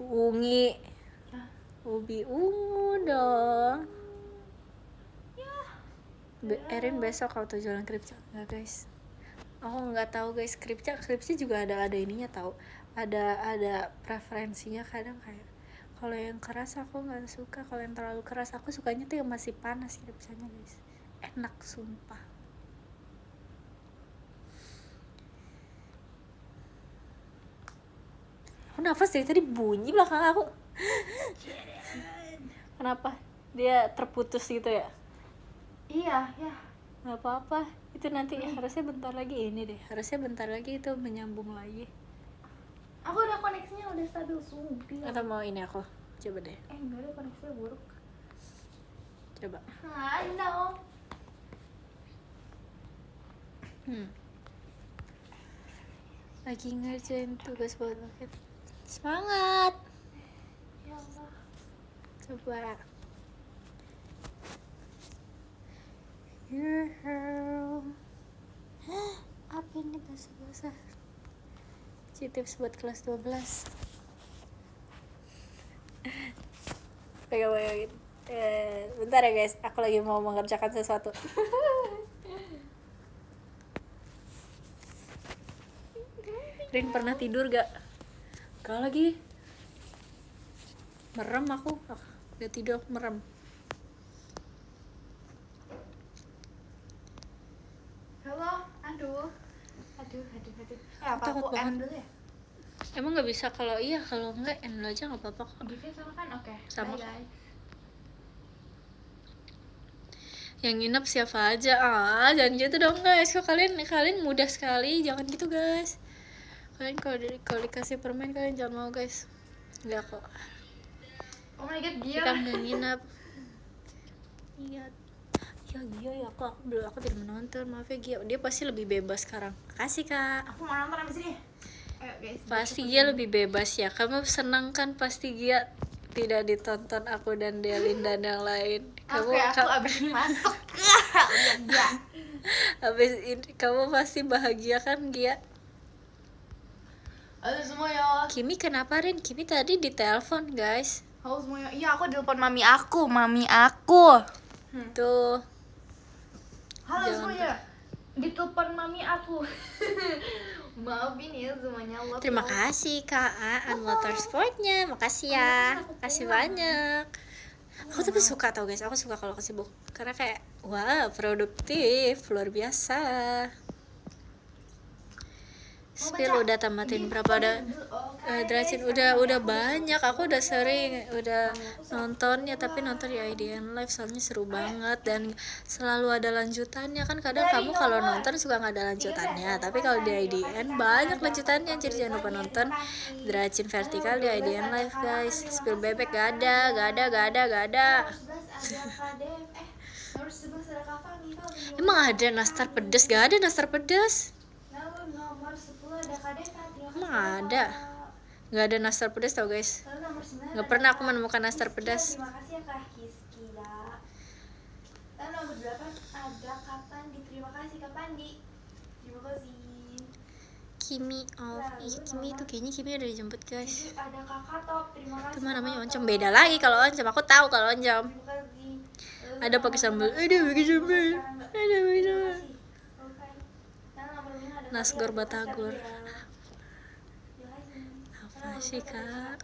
Ungi. Ubi ungu dong. Erin besok kalau tuh jualan kripca nggak guys? Aku nggak tahu guys, kripca juga ada ininya tahu, ada preferensinya. Kadang kayak kalau yang keras aku nggak suka, kalau yang terlalu keras aku sukanya tuh yang masih panas kripcanya guys, enak sumpah. Aku nafas dari tadi bunyi belakang aku. Kenapa dia terputus gitu ya? Iya, ya. Nggak apa-apa, itu nanti harusnya bentar lagi itu menyambung lagi. Aku udah koneksinya udah stabil sumpah. Atau mau ini aku coba deh. Enggak ada, koneksinya buruk. Coba. Halo. Lagi ngerjain tugas buat paket. Semangat. Ya Allah. Coba. Apa ini basah-basah? Tips buat kelas 12. Pegang. Bentar ya guys, aku lagi mau mengerjakan sesuatu. Rin pernah tidur gak? Gak lagi. Merem aku. Gak tidur, aku merem. Halo, aduh. Aku takut aku banget. dulu ya? Emang nggak bisa? Kalau enggak end dulu aja nggak apa-apa kok. Give sama kan? Oke. Sama. Bye guys. Yang nginep siapa aja? Jangan gitu dong guys. Kok kalian mudah sekali, jangan gitu guys. Kalian kalau dikasih permen kalian jangan mau guys. Enggak kok, Oh my god, kita nggak nginep. Iya ya Gia ya, aku tidak menonton, maaf ya Gia, dia pasti lebih bebas sekarang. Makasih kak. Aku mau nonton abis ini. Ayo guys. Pasti Gia lebih bebas ya, kamu senang kan pasti Gia tidak ditonton aku dan Delin dan yang lain. Oke, aku abis ini masuk. Iya. Abis ini kamu pasti bahagia kan Gia? Halo semuanya. Kimi kenapa Rin? Kimi tadi ditelepon guys. Halo semuanya. Iya, aku telepon mami aku. Tuh. Halo Jangan semuanya. Ditelepon mami aku. Maafin ya semuanya. Love Terima you. kasih Kak Aan Motorsportnya, makasih ya, makasih banyak. Aku tapi suka tau guys, aku suka kalau kesibuk karena kayak wah produktif luar biasa. Spill udah tamatin berapa udah Dracin udah banyak, aku udah sering udah nontonnya, tapi nonton di IDN Live soalnya seru banget dan selalu ada lanjutannya kan. Kadang kamu kalau nonton suka nggak ada lanjutannya, tapi kalau di IDN banyak lanjutannya, jadi jangan lupa nonton Dracin Vertikal di IDN Live guys. Spill bebek gak ada. Emang ada nastar pedas? Gak ada nastar pedas. Emang ada? Gak ada nastar pedas tau guys. Gak pernah aku menemukan nastar pedas. Terima kasih ya Kak Kiskila. Dan nomor 8 ada Kak Pandi. Terima kasih Kak Pandi. Terima kasih. Kimi Kimi itu kayaknya Kimi udah dijemput guys. Ada Kakak Top. Terima kasih. Itu mah namanya oncom, beda lagi kalau oncom. Aku tahu kalau oncom. Terima kasih. Ada pakai sambal. Ada pakai sambal. Nasgor Batagor. Apa sih kak?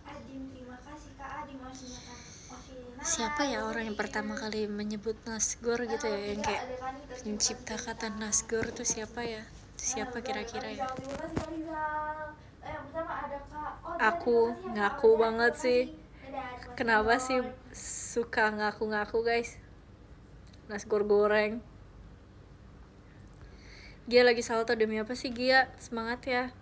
Siapa ya orang yang pertama kali menyebut Nasgor gitu ya, yang kayak mencipta kata Nasgor tuh siapa ya? Siapa kira-kira ya? Aku ngaku banget sih. Kenapa sih suka ngaku-ngaku guys? Nasgor goreng. Gia lagi salto demi apa sih Gia? Semangat ya.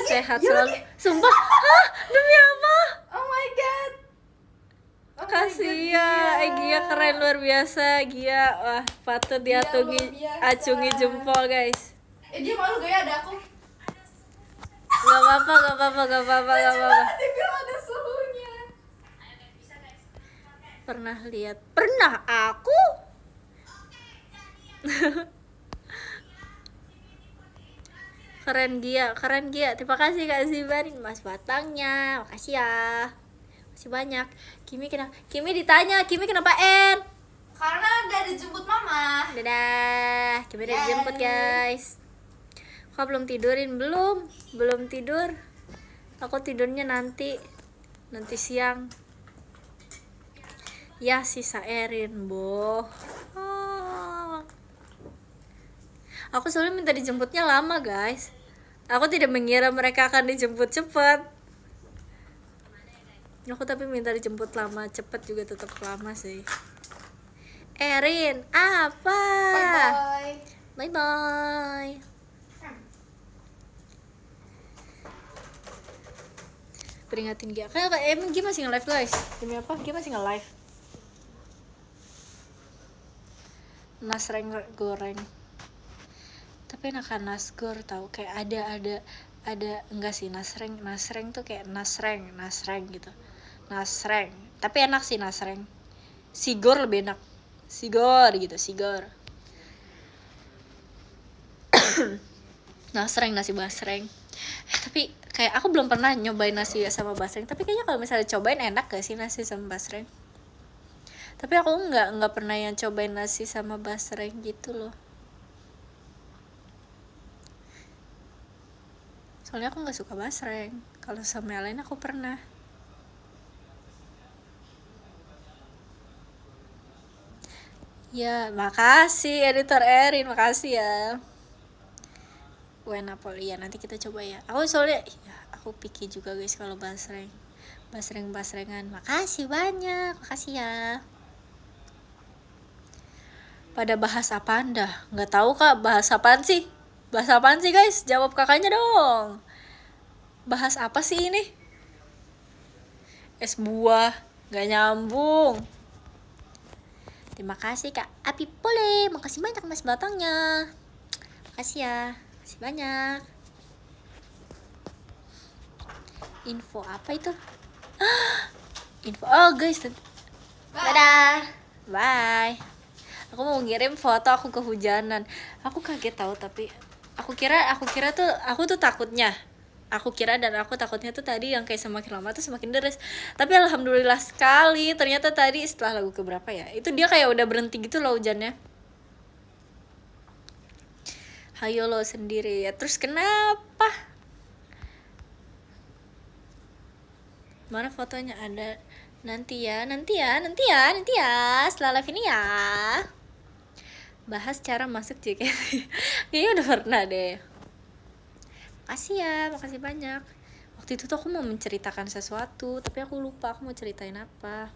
Sehat selalu. Sumpah. Hah? Demi apa? Oh my god. Makasih ya. Gia keren luar biasa. Dia wah patut diacungi jempol guys. Dia malu gak ya ada aku? Gak apa-apa. Dia bilang ada suhunya. Pernah lihat? Pernah aku? Keren Gia. Terima kasih Kak Ziban, Mas batangnya. Makasih ya. Masih banyak. Kimi ditanya, Kimi kenapa N? Karena udah dijemput mama. Dadah. Kimi udah dijemput guys. Kok belum tidurin? Belum tidur. Aku tidurnya nanti siang. Ya sisa Erin, boh. Aku soalnya minta dijemputnya lama guys. Aku tidak mengira mereka akan dijemput cepat. Aku tapi minta dijemput lama, cepet juga tetap lama sih. Erin, apa? Bye. Peringatin Gia. Kayak emang Gia masih nge-live guys. Demi apa? Gia masih nge-live. Nasreng goreng. Tapi enakan nasgor tau, kayak ada enggak sih nasreng tuh kayak nasreng gitu. Nasreng. Tapi enak sih nasreng. Sigor lebih enak. Sigor. Nasreng, nasi basreng. Tapi kayak aku belum pernah nyobain nasi sama basreng, tapi kayaknya kalau misalnya cobain enak gak sih nasi sama basreng? Tapi aku nggak pernah yang cobain nasi sama basreng gitu loh. Soalnya aku nggak suka basreng. Kalau sama yang lain aku pernah. Ya, makasih editor Erin, makasih ya. Napoli ya, nanti kita coba ya. Aku soalnya ya, aku picky juga guys kalau basrengan. Makasih banyak, makasih ya. Pada bahas apa Anda? Nggak tahu kak, bahas apaan sih guys? Jawab kakaknya dong. Bahas apa sih ini? Es buah, gak nyambung. Terima kasih Kak Api Pole, makasih banyak mas batangnya. Makasih ya, makasih banyak. Info apa itu? Info, oh guys, dadah, bye. Aku mau ngirim foto aku kehujanan. Aku kaget tahu, tapi aku kira tuh aku takutnya. Aku takutnya tuh tadi yang kayak semakin lama tuh semakin deres. Tapi alhamdulillah sekali, ternyata tadi setelah lagu keberapa ya, itu dia kayak udah berhenti gitu loh hujannya. Hayo lo sendiri ya. Terus kenapa? Mana fotonya? Ada. Nanti ya setelah live ini ya. Bahas cara masuk JKT. Kayaknya udah pernah deh. Makasih ya, makasih banyak. Waktu itu tuh aku mau menceritakan sesuatu, tapi aku lupa aku mau ceritain apa.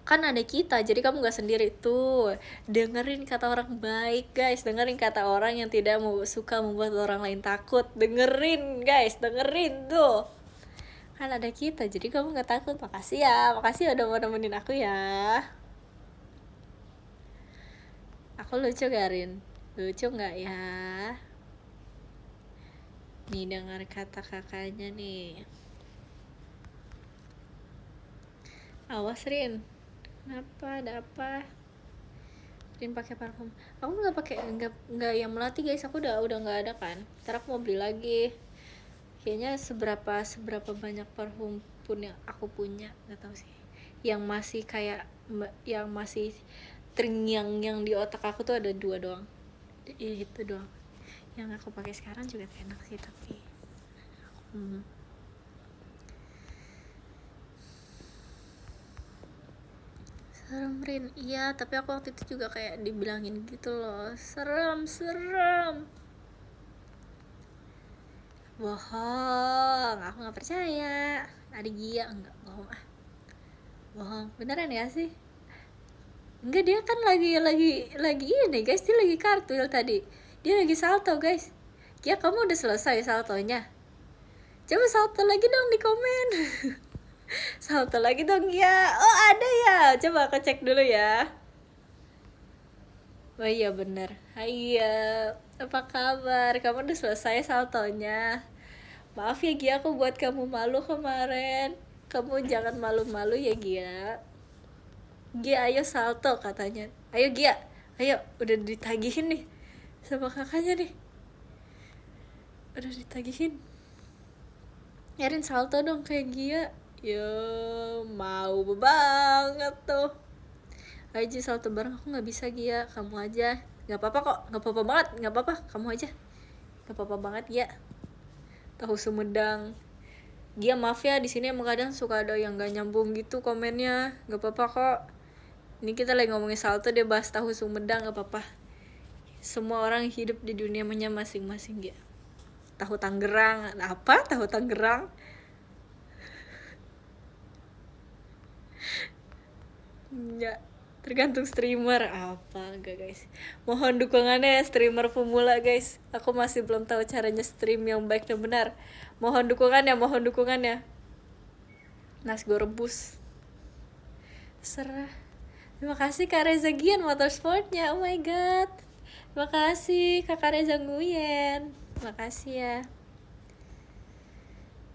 Kan ada kita, jadi kamu gak sendiri tuh. Dengerin kata orang baik guys, dengerin kata orang yang tidak mau suka membuat orang lain takut. Dengerin guys, dengerin tuh. Kan ada kita, jadi kamu gak takut. Makasih ya, makasih udah mau nemenin aku ya. Aku lucu gak Rin? Lucu gak ya? Nih dengar kata kakaknya nih. Awas Rin. Kenapa? Ada apa? Rin pakai parfum. Aku nggak pakai, nggak yang melati guys. Aku udah nggak ada kan. Ntar aku mau beli lagi. Kayaknya seberapa banyak parfum pun yang aku punya, nggak tahu sih. Yang masih kayak, yang masih terngiang-ngiang di otak aku tuh ada 2 doang. Itu doang. Yang aku pakai sekarang juga enak sih, tapi serem Rin. Iya, tapi aku waktu itu juga kayak dibilangin gitu loh, serem. Bohong, aku nggak percaya. Ada Gia enggak? Bohong beneran ya sih? Enggak, dia kan lagi ini guys, dia lagi kartu tadi. Dia lagi salto guys. Ya kamu udah selesai saltonya? Coba salto lagi dong di komen. Salto lagi dong ya. Oh ada ya. Coba aku cek dulu ya. Oh iya bener. Iya. Apa kabar? Kamu udah selesai saltonya? Maaf ya Gia, aku buat kamu malu kemarin. Kamu jangan malu-malu ya Gia. Gia ayo salto katanya. Ayo Gia. Ayo, udah ditagihin nih sama kakaknya nih. Udah ditagihin. Erin salto dong kayak Gia. Ya mau banget tuh. Ayo salto bareng. Aku nggak bisa Gia, kamu aja. Nggak apa-apa kok, nggak apa-apa banget, nggak apa-apa, kamu aja. Nggak apa-apa banget Gia. Tahu Sumedang. Gia maaf ya, di sini emang kadang suka ada yang nggak nyambung gitu komennya. Nggak apa-apa kok. Ini kita lagi ngomongin salto, dia bahas tahu Sumedang, nggak apa-apa. Semua orang hidup di dunianya masing-masing Gia. Tahu Tangerang, apa? Tahu Tangerang? Enggak, tergantung streamer apa enggak guys. Mohon dukungannya ya streamer pemula guys. Aku masih belum tahu caranya stream yang baik dan benar. Mohon dukungannya. Nasi goreng rebus. Serah. Terima kasih Kak Reza Gian motorsportnya. Oh my god. Terima kasih Kakak Reza Nguyen. Terima kasih ya.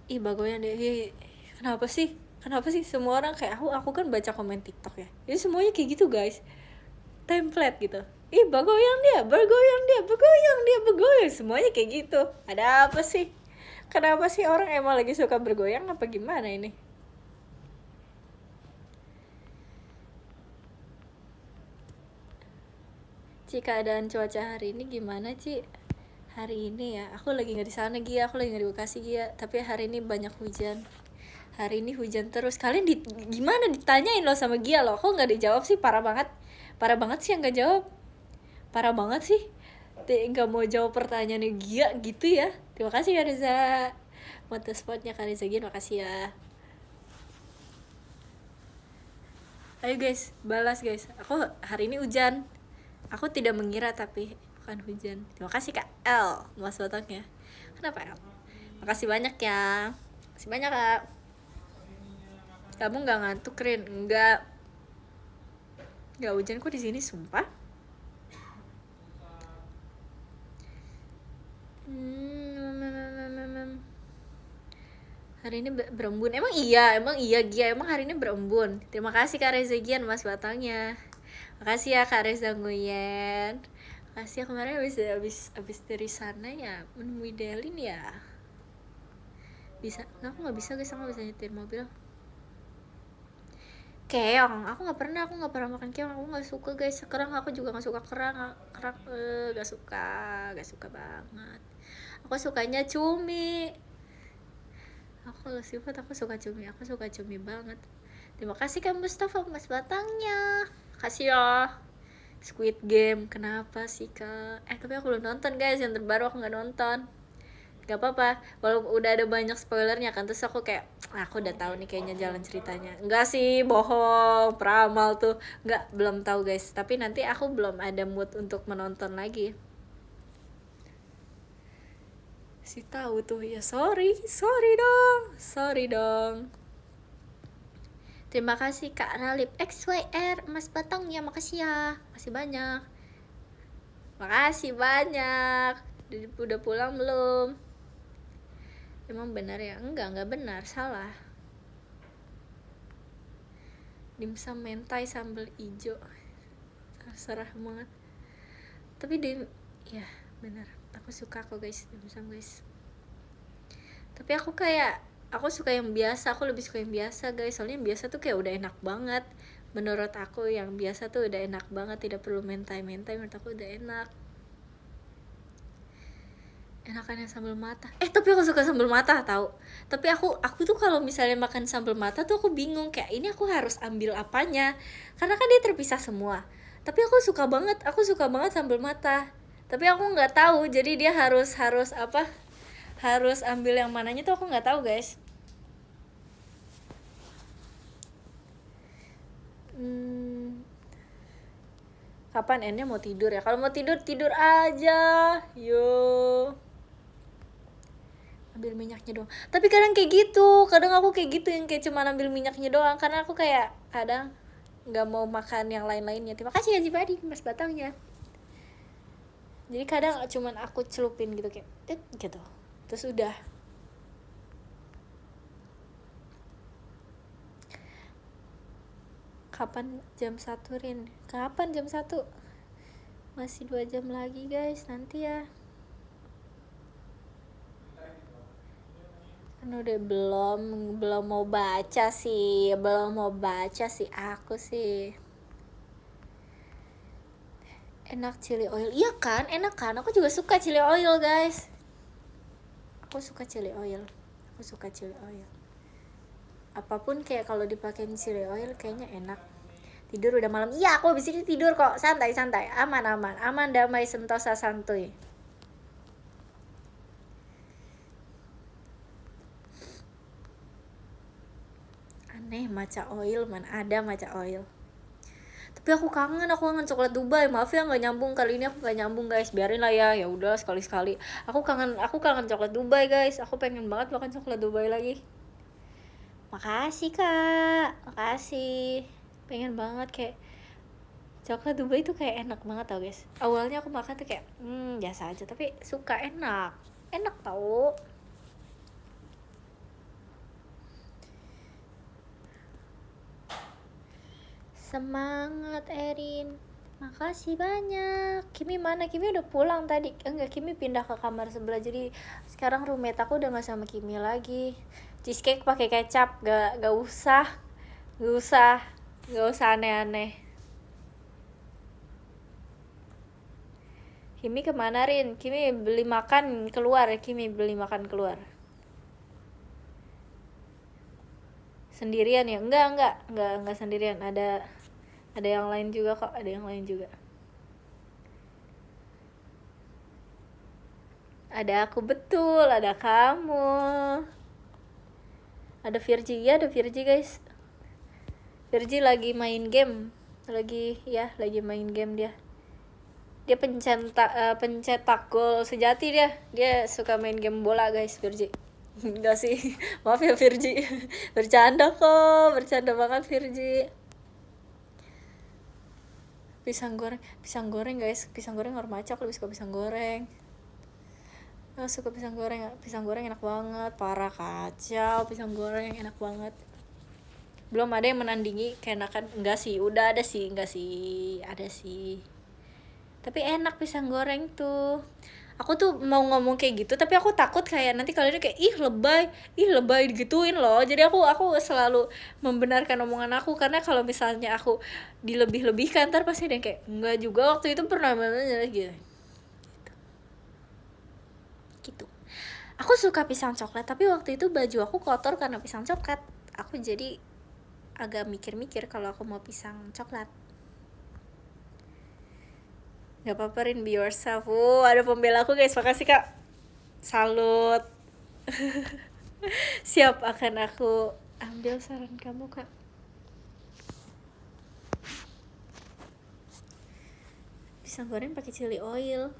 Ih bagoyan deh. Kenapa sih semua orang kayak aku kan baca komen TikTok ya. Jadi semuanya kayak gitu guys. Template gitu. Ih bergoyang dia. Semuanya kayak gitu. Ada apa sih? Kenapa sih orang emang lagi suka bergoyang apa gimana ini? Ci, keadaan cuaca hari ini gimana Ci? Hari ini ya, aku lagi nggak di sana Gia, aku lagi nggak di Bekasi Gia. Tapi hari ini banyak hujan. Hari ini hujan terus. Kalian gimana ditanyain loh sama Gia loh? Kok nggak dijawab sih? Parah banget sih yang nggak jawab. Parah banget sih. Nggak mau jawab pertanyaannya Gia gitu ya. Terima kasih Kak Reza. Motorsportnya Kak Reza Gia, makasih ya. Ayo guys, balas guys. Aku hari ini hujan. Aku tidak mengira tapi bukan hujan. Terima kasih Kak L, mas batangnya. Kenapa L? Makasih banyak ya. Makasih banyak Kak. Kamu nggak ngantuk, Rin? Nggak hujan kok di sini, sumpah. Hari ini berembun. Emang iya Gia, emang hari ini berembun. Terima kasih Kak Reza Gian, Mas Batangnya. Makasih ya Kak Reza Nguyen. Makasih ya, kemarin habis dari sana ya menemui Delin ya. Bisa? Nggak, aku nggak bisa guys, aku nggak bisa nyetir mobil. Keong, aku nggak pernah makan keong, aku nggak suka guys. Kerang aku juga nggak suka, kerang nggak suka banget. Aku sukanya cumi. Kalau sifat aku suka cumi banget. Terima kasih Kak Mustafa, Mas Batangnya. Kasih ya. Squid Game, kenapa sih Kak? Tapi aku belum nonton guys, yang terbaru aku nggak nonton. Gak apa-apa, walaupun udah ada banyak spoilernya kan. Terus aku kayak, aku udah tahu nih kayaknya jalan ceritanya. Enggak sih, bohong, peramal tuh. Enggak, belum tahu guys. Tapi nanti aku belum ada mood untuk menonton lagi. Si tahu tuh ya, sorry dong. Terima kasih Kak Ralip XYR, Mas Batang ya, makasih ya, makasih banyak. Udah pulang belum? Emang benar ya? Enggak benar, salah. Dimsum mentai sambal ijo, terserah banget. Tapi ya benar, aku suka kok guys dimsum guys. Tapi aku suka yang biasa, aku lebih suka yang biasa guys. Soalnya yang biasa tuh kayak udah enak banget. Menurut aku yang biasa tuh udah enak banget, tidak perlu mentai. Menurut aku udah enak. Enakan yang sambal mata. Tapi aku suka sambal mata tau. Tapi aku tuh kalau misalnya makan sambal mata tuh aku bingung, kayak ini aku harus ambil apanya, karena kan dia terpisah semua. Tapi aku suka banget sambal mata. Tapi aku nggak tahu, jadi dia harus apa? Harus ambil yang mananya tuh aku nggak tahu guys. Kapan endnya mau tidur ya? Kalau mau tidur aja, yo. Ambil minyaknya doang. Tapi kadang kayak gitu, aku kayak gitu yang kayak cuma ambil minyaknya doang, karena aku kayak kadang nggak mau makan yang lain-lainnya. Terima kasih ya Jibadi, Mas Batangnya. Jadi kadang cuman aku celupin gitu kayak gitu, terus udah. Kapan jam 1 Rin? Kapan jam 1? Masih 2 jam lagi guys, nanti ya. Kan udah belum mau baca sih aku sih. Enak chili oil. Iya kan, enak kan? Aku juga suka chili oil guys. Aku suka chili oil. Apapun kayak kalau dipakein chili oil kayaknya enak. Tidur udah malam. Iya, aku habis ini tidur kok. Santai. Aman, damai, sentosa, santuy. Aneh, matcha oil, mana ada matcha oil. Tapi aku kangen coklat Dubai. Maaf ya nggak nyambung kali ini, aku nggak nyambung guys. Biarin lah ya udah sekali. Aku kangen coklat Dubai guys. Aku pengen banget makan coklat Dubai lagi. Makasih Kak, makasih. Pengen banget kayak coklat Dubai itu kayak enak banget tau guys. Awalnya aku makan tuh kayak biasa aja, tapi suka, enak tau. Semangat Erin, makasih banyak. Kimi mana? Kimi udah pulang tadi. Enggak, Kimi pindah ke kamar sebelah, jadi sekarang roommate aku udah gak sama Kimi lagi. Cheesecake pakai kecap, gak usah aneh-aneh. Kimi kemana Rin? Kimi beli makan keluar. Sendirian ya? Enggak sendirian. Ada yang lain juga kok, Ada aku, betul, ada kamu. Ada Virgi guys. Virgi lagi main game. Lagi main game dia. Dia pencetak gol sejati dia. Dia suka main game bola guys, Virgi. Enggak sih, maaf ya Virgi. Bercanda kok, bercanda banget Virgi. Pisang goreng guys, pisang goreng orang Maca, aku lebih suka pisang goreng. Aku suka pisang goreng enak banget, parah kacau, pisang goreng enak banget. Belum ada yang menandingi keenakan, enggak sih, udah ada sih, enggak sih, ada sih. Tapi enak pisang goreng tuh. Aku tuh mau ngomong kayak gitu, tapi aku takut kayak nanti kalian kayak ih lebay digituin loh. Jadi aku selalu membenarkan omongan aku, karena kalau misalnya aku dilebih-lebihkan ntar pasti ada yang kayak enggak juga waktu itu pernah gitu. Aku suka pisang coklat, tapi waktu itu baju aku kotor karena pisang coklat. Aku jadi agak mikir-mikir kalau aku mau pisang coklat. Gak apa-apa Rin, be yourself. Ada pembela aku guys, makasih kak. Salut. Siap, akan aku ambil saran kamu kak. Pisang goreng pakai chili oil.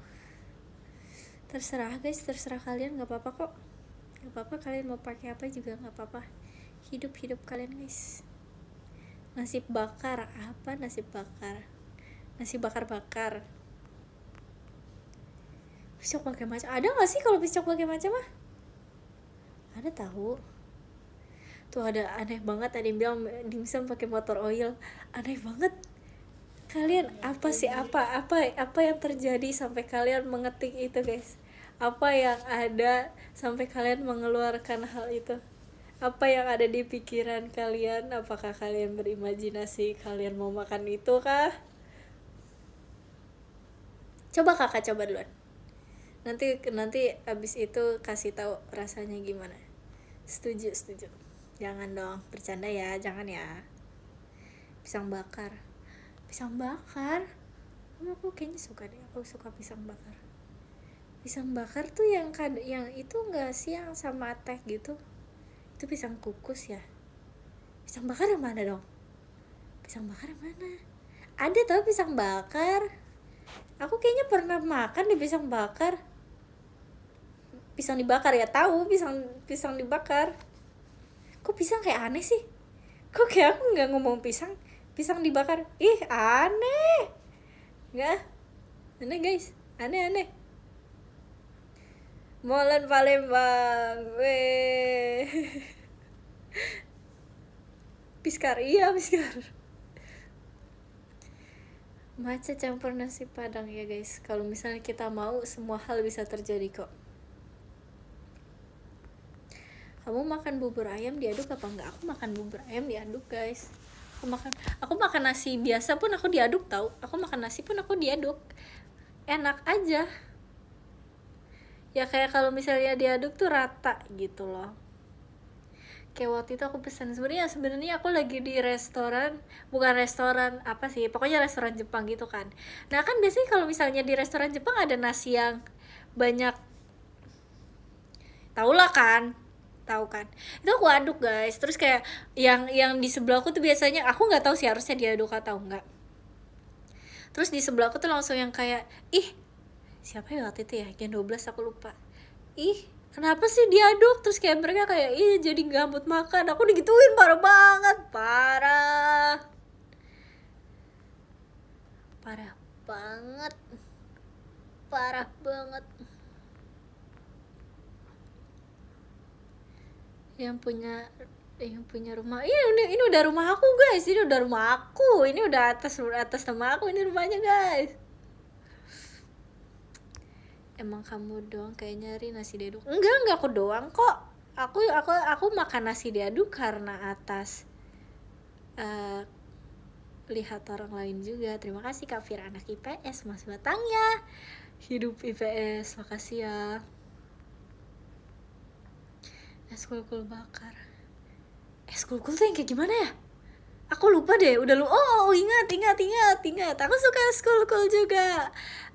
Terserah guys, terserah kalian, gak apa-apa kok. Gak apa-apa, kalian mau pakai apa juga gak apa-apa. Hidup kalian guys. Nasi bakar, apa nasi bakar? Nasi bakar. Pisang pakai maca, ada gak sih kalau pisang pakai maca mah? Ada tahu. Tuh ada aneh banget, ada yang bilang dimsum pakai motor oil. Aneh banget. Kalian apa sih, apa yang terjadi sampai kalian mengetik itu guys? Apa yang ada sampai kalian mengeluarkan hal itu? Apa yang ada di pikiran kalian? Apakah kalian berimajinasi kalian mau makan itu kah? Coba kakak coba duluan. Nanti abis itu kasih tahu rasanya gimana. Setuju. Jangan dong, bercanda ya, jangan ya. Pisang bakar. Aku kayaknya suka deh, aku suka pisang bakar. Pisang bakar tuh yang itu enggak sih yang sama teh gitu? Itu pisang kukus ya. Pisang bakar yang mana dong? Ada tau pisang bakar. Aku kayaknya pernah makan di pisang bakar. Pisang dibakar ya, tahu pisang dibakar. Kok pisang kayak aneh sih? Kok kayak aku nggak ngomong pisang dibakar? Ih aneh, nggak? Aneh guys, aneh. Molen Palembang, weh. Piskar. Maca campur nasi padang ya guys. Kalau misalnya kita mau, semua hal bisa terjadi kok. Kamu makan bubur ayam diaduk apa enggak? Aku makan bubur ayam diaduk guys. Aku makan nasi biasa pun aku diaduk tau. Aku makan nasi pun aku diaduk. Enak aja. Ya kayak kalau misalnya diaduk tuh rata gitu loh. Kayak waktu itu aku pesan, sebenarnya aku lagi di bukan restoran apa sih, pokoknya restoran Jepang gitu kan. Nah kan biasanya kalau misalnya di restoran Jepang ada nasi yang banyak, tahu kan, itu aku aduk guys. Terus kayak yang di sebelahku tuh biasanya, aku nggak tahu sih harusnya diaduk atau enggak. Terus di sebelahku tuh langsung yang kayak, ih siapa ya waktu itu ya, Gen 12 aku lupa, ih kenapa sih diaduk? Terus kayak mereka kayak, ih jadi gabut makan. Aku digituin, parah banget. Parah banget. Yang punya rumah, ini udah rumah aku guys, ini udah atas nama aku, ini rumahnya guys. Emang kamu doang kayak nyari nasi diaduk? Enggak aku doang kok. Aku makan nasi diaduk karena atas lihat orang lain juga. Terima kasih Kak Fir, anak IPS, Mas Batangnya. Hidup IPS, makasih ya. Es kulkul bakar. Es kulkul tuh yang kayak gimana ya? Aku lupa deh, ingat. Aku suka es kulkul juga.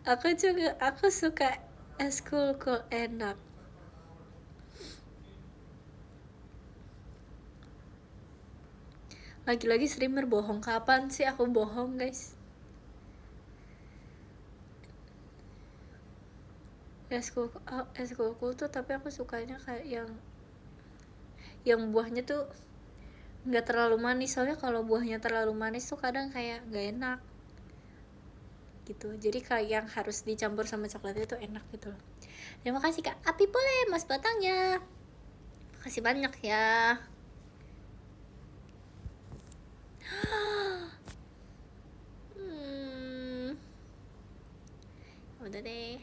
Aku suka es kulkul, enak. Lagi-lagi streamer bohong. Kapan sih aku bohong guys? Es kulkul tuh, tapi aku sukanya kayak yang yang buahnya tuh nggak terlalu manis, soalnya kalau buahnya terlalu manis tuh kadang kayak nggak enak gitu. Jadi kayak yang harus dicampur sama coklatnya tuh enak gitu loh. Terima kasih Kak Api boleh Mas Batangnya, makasih banyak ya. Udah deh,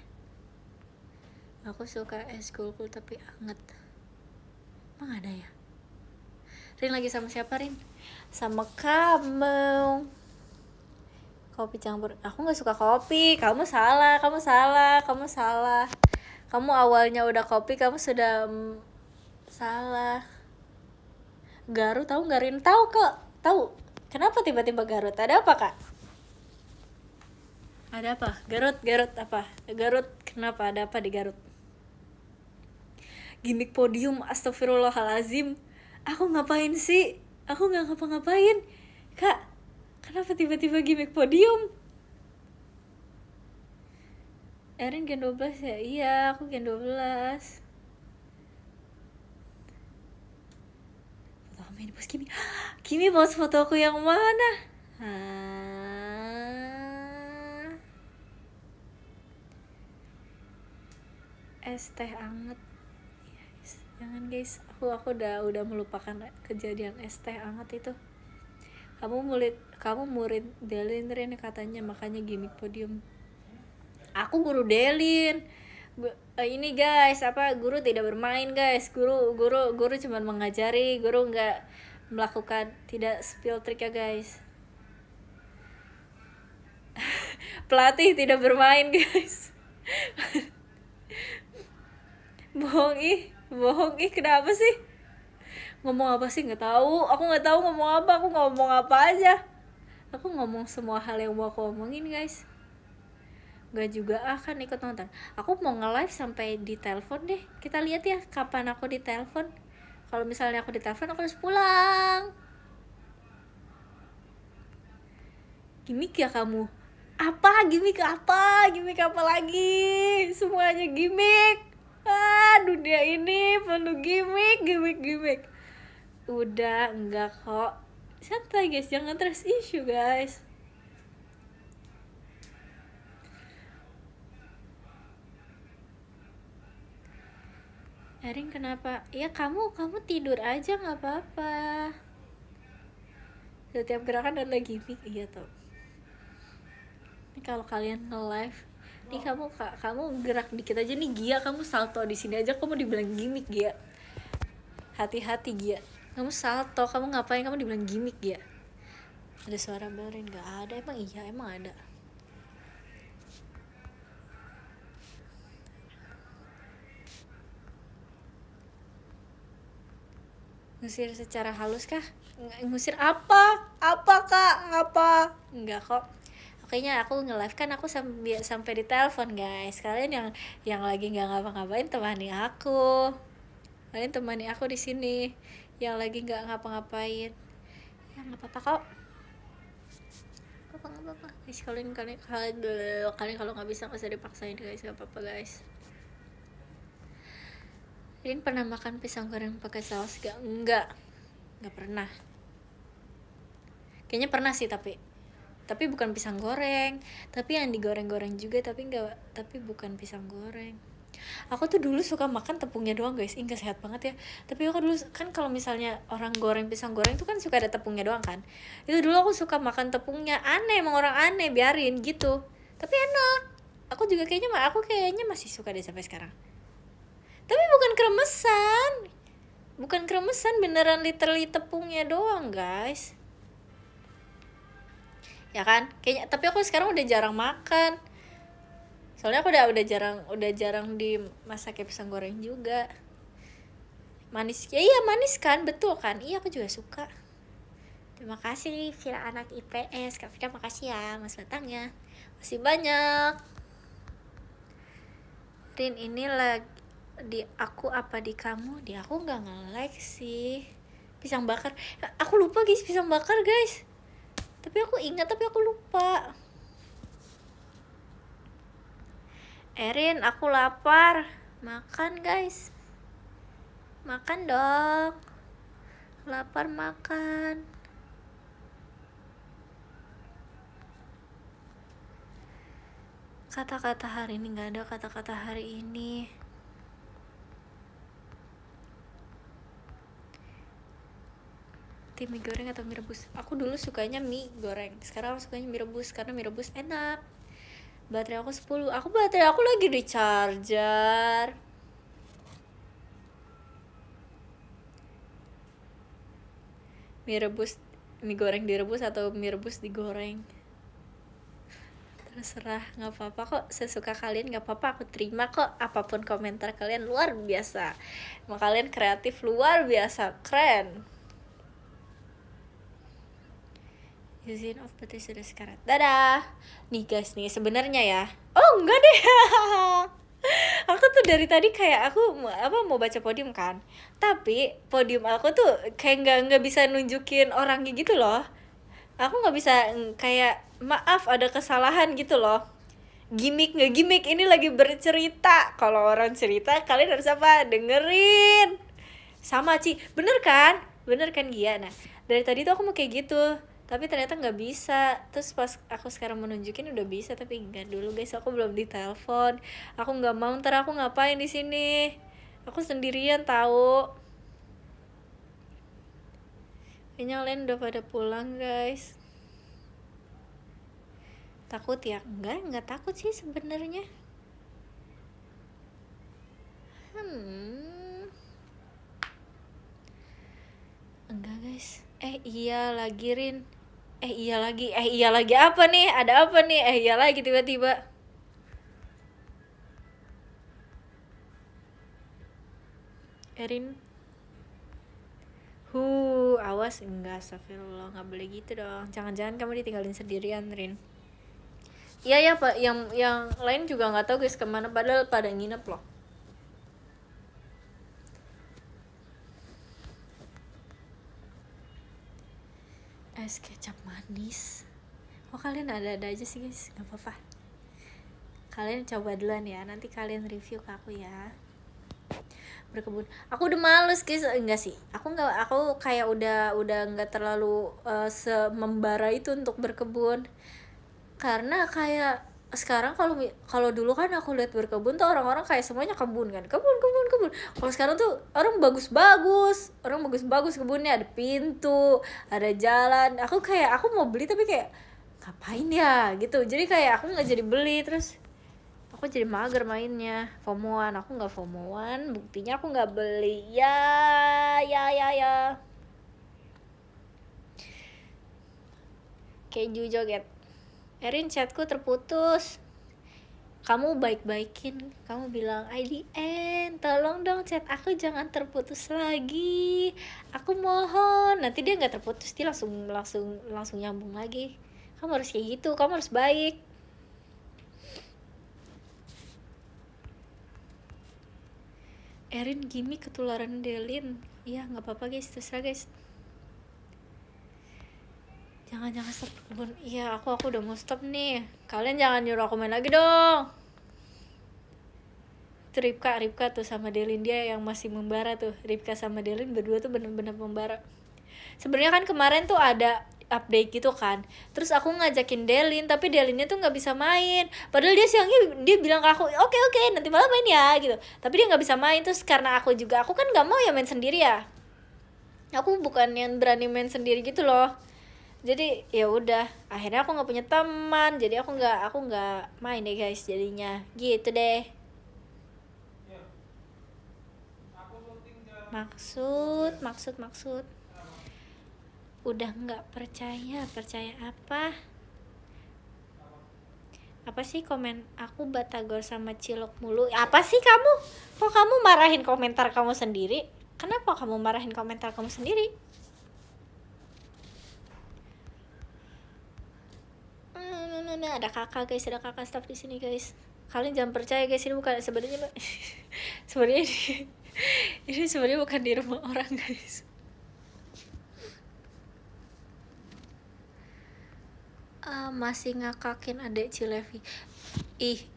aku suka es kulkul tapi anget. Emang ada ya? Rin lagi sama siapa Rin? Sama kamu. Kopi campur, aku nggak suka kopi. Kamu salah. Kamu awalnya udah kopi, kamu sudah salah. Garut tahu nggak Rin? Tahu kok, tahu. Kenapa tiba-tiba Garut? Ada apa Kak? Ada apa? Garut apa? Garut kenapa? Ada apa di Garut? Gimik podium, astagfirullahalazim. Aku ngapain sih? Aku nggak ngapa-ngapain Kak. Kenapa tiba-tiba gimik podium? Erin Gen 12 ya? Iya, aku Gen 12. Foto kamu ini bos Kimi. Kimi bos foto aku yang mana? Es teh anget. Yes. Jangan guys, aku udah melupakan kejadian es teh anget itu. Kamu murid Delin Rin katanya, makanya gimmick podium. Aku guru Delin. Ini guys, guru tidak bermain guys. Guru cuma mengajari, guru nggak melakukan, tidak spill trick ya guys. Pelatih tidak bermain guys. bohong ih kenapa sih? Ngomong apa sih? Nggak tahu, aku nggak tahu ngomong apa. Aku ngomong apa aja, aku ngomong semua hal yang mau aku omongin guys. Nggak juga kan ikut nonton. Aku mau nge-live sampai di telepon deh. Kita lihat ya kapan aku di telepon. Kalau misalnya aku di telepon, aku harus pulang. Gimik ya kamu? Gimik apa lagi? Semuanya gimik. Dunia ini penuh gimik. Udah, enggak kok. Santai guys, jangan trust issue guys. Erin kenapa? Ya kamu tidur aja nggak apa-apa. Setiap gerakan ada gimik, iya tuh. Ini kalau kalian nge-live, nih kamu gerak dikit aja nih Gia, kamu salto di sini aja kamu dibilang gimik Gia. Hati-hati Gia, kamu salto, kamu ngapain kamu dibilang gimik Gia. Ada suara Berin? Nggak ada. Emang iya, emang ada. Ngusir secara halus kah? Ngusir apa Kak? Enggak kok. Kayaknya aku nge-live kan aku sampai di telepon guys. Kalian yang lagi nggak ngapa-ngapain temani aku. Kalian temani aku di sini. Yang lagi nggak ngapa-ngapain, ya nggak apa-apa kok. Nggak apa-apa. Guys, kalian kalau nggak bisa nggak usah dipaksain guys. Nggak apa-apa guys. Rin pernah makan pisang goreng pakai saus gak? Enggak pernah. Kayaknya pernah sih tapi bukan pisang goreng, tapi yang digoreng-goreng juga, tapi bukan pisang goreng. Aku tuh dulu suka makan tepungnya doang guys. Nggak sehat banget ya, tapi aku dulu kan kalau misalnya orang goreng pisang goreng tuh kan suka ada tepungnya doang kan. Itu dulu aku suka makan tepungnya. Aneh, emang orang aneh, biarin gitu, tapi enak. Aku kayaknya masih suka deh sampai sekarang. Tapi bukan kremesan, beneran literally tepungnya doang guys. Ya kan? Kayaknya, tapi aku sekarang udah jarang makan. Soalnya aku udah jarang dimasak kayak pisang goreng juga. Manis. Ya iya manis kan, betul kan? Iya aku juga suka. Terima kasih Vira anak IPS. Kak Vira makasih ya Mas Batangnya. Masih banyak. Rin ini lagi di aku apa di kamu? Di aku nggak nge-like sih. Pisang bakar. Aku lupa guys pisang bakar guys. Tapi aku ingat, tapi aku lupa. Erin, aku lapar. Makan guys. Makan dong. lapar makan. Kata-kata hari ini nggak ada kata-kata hari ini. Tim mie goreng atau mie rebus? Aku dulu sukanya mie goreng, sekarang aku sukanya mie rebus karena mie rebus enak. Baterai aku 10. Baterai aku lagi di charger. Mie rebus, mie goreng direbus atau mie rebus digoreng? Terserah, nggak apa-apa kok, sesuka kalian, nggak apa-apa, aku terima kok apapun komentar kalian. Luar biasa, emang kalian kreatif luar biasa, keren. Using of baterai sudah sekarat. Dadah. Nih guys, nih sebenarnya ya. Oh enggak deh. Aku tuh dari tadi kayak aku mau baca podium kan. Tapi podium aku tuh kayak nggak bisa nunjukin orangnya gitu loh. Aku nggak bisa kayak maaf ada kesalahan gitu loh. Gimik nggak gimik, ini lagi bercerita. Kalau orang cerita kalian harus apa? Dengerin. Sama Ci, bener kan Gia. Nah dari tadi tuh aku mau kayak gitu, tapi ternyata nggak bisa. Terus pas aku sekarang mau nunjukin udah bisa, tapi enggak dulu guys, aku belum ditelepon. Aku nggak mau, ntar aku ngapain di sini, aku sendirian tahu. Kayaknya kalian udah pada pulang guys. Takut ya? Enggak takut sih sebenarnya. Enggak guys. Iya lagi Rin. Iya lagi apa nih? Ada apa nih? Iya lagi tiba-tiba. Erin. Awas, enggak, astagfirullah, nggak boleh gitu dong. Jangan-jangan kamu ditinggalin sendirian, Rin. Iya ya Pak, yang lain juga nggak tahu guys kemana, padahal pada nginep loh. Es kecap manis. Oh kalian ada aja sih guys, nggak apa-apa. Kalian coba duluan ya, nanti kalian review ke aku ya. Berkebun, aku udah males guys. Enggak sih, aku kayak udah nggak terlalu membara itu untuk berkebun, karena kayak sekarang kalau dulu kan aku lihat berkebun tuh orang-orang kayak semuanya kebun kan, kebun. Kalau sekarang tuh orang bagus kebunnya, ada pintu, ada jalan. Aku mau beli tapi kayak ngapain ya gitu, jadi kayak aku nggak jadi beli. Terus aku jadi mager mainnya, FOMO-an. Aku nggak FOMO-an, buktinya aku nggak beli. Ya. Keju joget. Erin, chatku terputus. Kamu baik-baikin, kamu bilang IDN, tolong dong chat aku jangan terputus lagi, aku mohon. Nanti dia nggak terputus, dia langsung nyambung lagi. Kamu harus kayak gitu, kamu harus baik. Erin gimmick ketularan Delin. Iya nggak apa-apa guys, terserah guys. Jangan stop kebun. Iya aku udah mau stop nih. Kalian jangan nyuruh aku main lagi dong. Itu Ripka tuh sama Delin, dia yang masih membara tuh. Ripka sama Delin berdua tuh bener-bener membara. Sebenarnya kan kemarin tuh ada update gitu kan, terus aku ngajakin Delin tapi Delinnya tuh nggak bisa main, padahal dia siangnya dia bilang ke aku oke nanti malam main ya gitu, tapi dia nggak bisa main. Terus karena aku kan nggak mau ya main sendiri ya, aku bukan yang berani main sendiri gitu loh. Jadi ya udah, akhirnya aku nggak punya teman, jadi aku nggak main deh guys, jadinya gitu deh. Maksud udah nggak percaya apa sih komen aku batagor sama cilok mulu. Apa sih kamu, kok kamu marahin komentar kamu sendiri? Kenapa kamu marahin komentar kamu sendiri? Ada kakak guys, ada kakak staff di sini guys. Kalian jangan percaya guys, ini bukan sebenarnya ini sebenarnya bukan di rumah orang guys. Masih ngakakin adek Cilevi.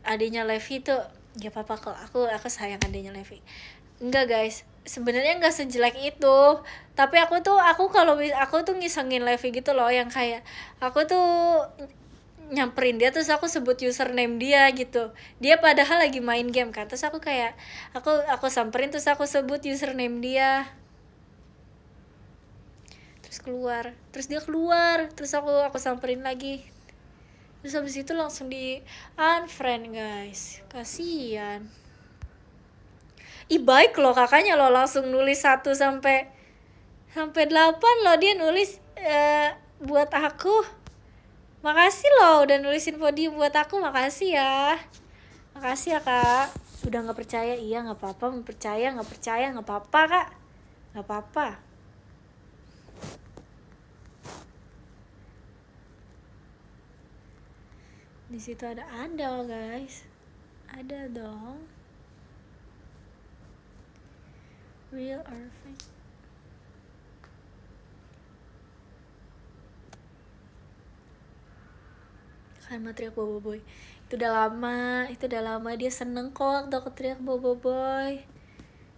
Adiknya Levi tuh gak apa-apa kok, aku sayang adiknya Levi. Enggak guys, sebenarnya nggak sejelek itu. Tapi aku kalau aku tuh ngisengin Levi gitu loh, yang kayak aku tuh nyamperin dia terus aku sebut username dia gitu. Dia padahal lagi main game kan. Terus aku kayak aku samperin terus aku sebut username dia. Terus dia keluar, terus aku samperin lagi. Terus habis itu langsung di unfriend guys. Kasian. Ih baik loh kakaknya loh, langsung nulis 1 sampai 8 loh dia nulis buat aku. Makasih loh udah nulis info dia buat aku, makasih ya. Makasih ya kak. Udah nggak percaya, iya nggak apa-apa, nggak percaya nggak apa-apa kak, nggak apa-apa. Di situ ada guys, ada dong. Real or fake? Kan teriak Bobo Boy. Itu udah lama dia seneng kok waktu aku teriak Bobo Boy.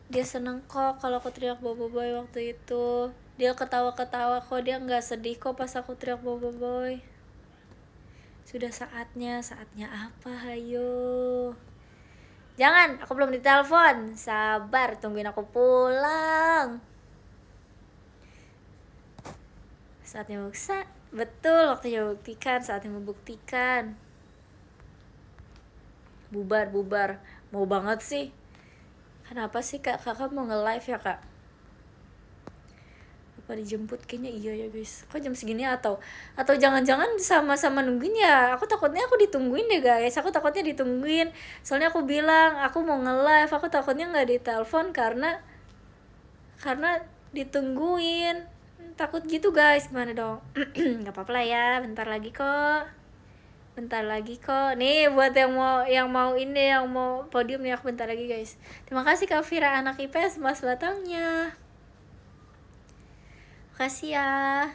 Dia seneng kok kalau aku teriak Bobo Boy waktu itu. Dia ketawa-ketawa kok, dia nggak sedih kok pas aku teriak Bobo Boy. Sudah saatnya apa, hayo. Jangan, aku belum ditelepon. Sabar, tungguin aku pulang. Saatnya betul, waktunya membuktikan. Bubar. Mau banget sih. Kenapa sih kak? Kakak mau nge-live ya kak? Apa dijemput? Kayaknya iya ya guys. Kok jam segini atau jangan-jangan sama-sama nungguin ya? Aku takutnya aku ditungguin deh guys. Soalnya aku bilang aku mau nge-live. Aku takutnya nggak ditelepon karena ditungguin. Takut gitu guys. Gimana dong? Nggak apa-apa lah ya. Bentar lagi kok. Nih buat yang mau podium nih, aku bentar lagi guys. Terima kasih Kak Vira, anak IPS Mas Batangnya. Makasih ya.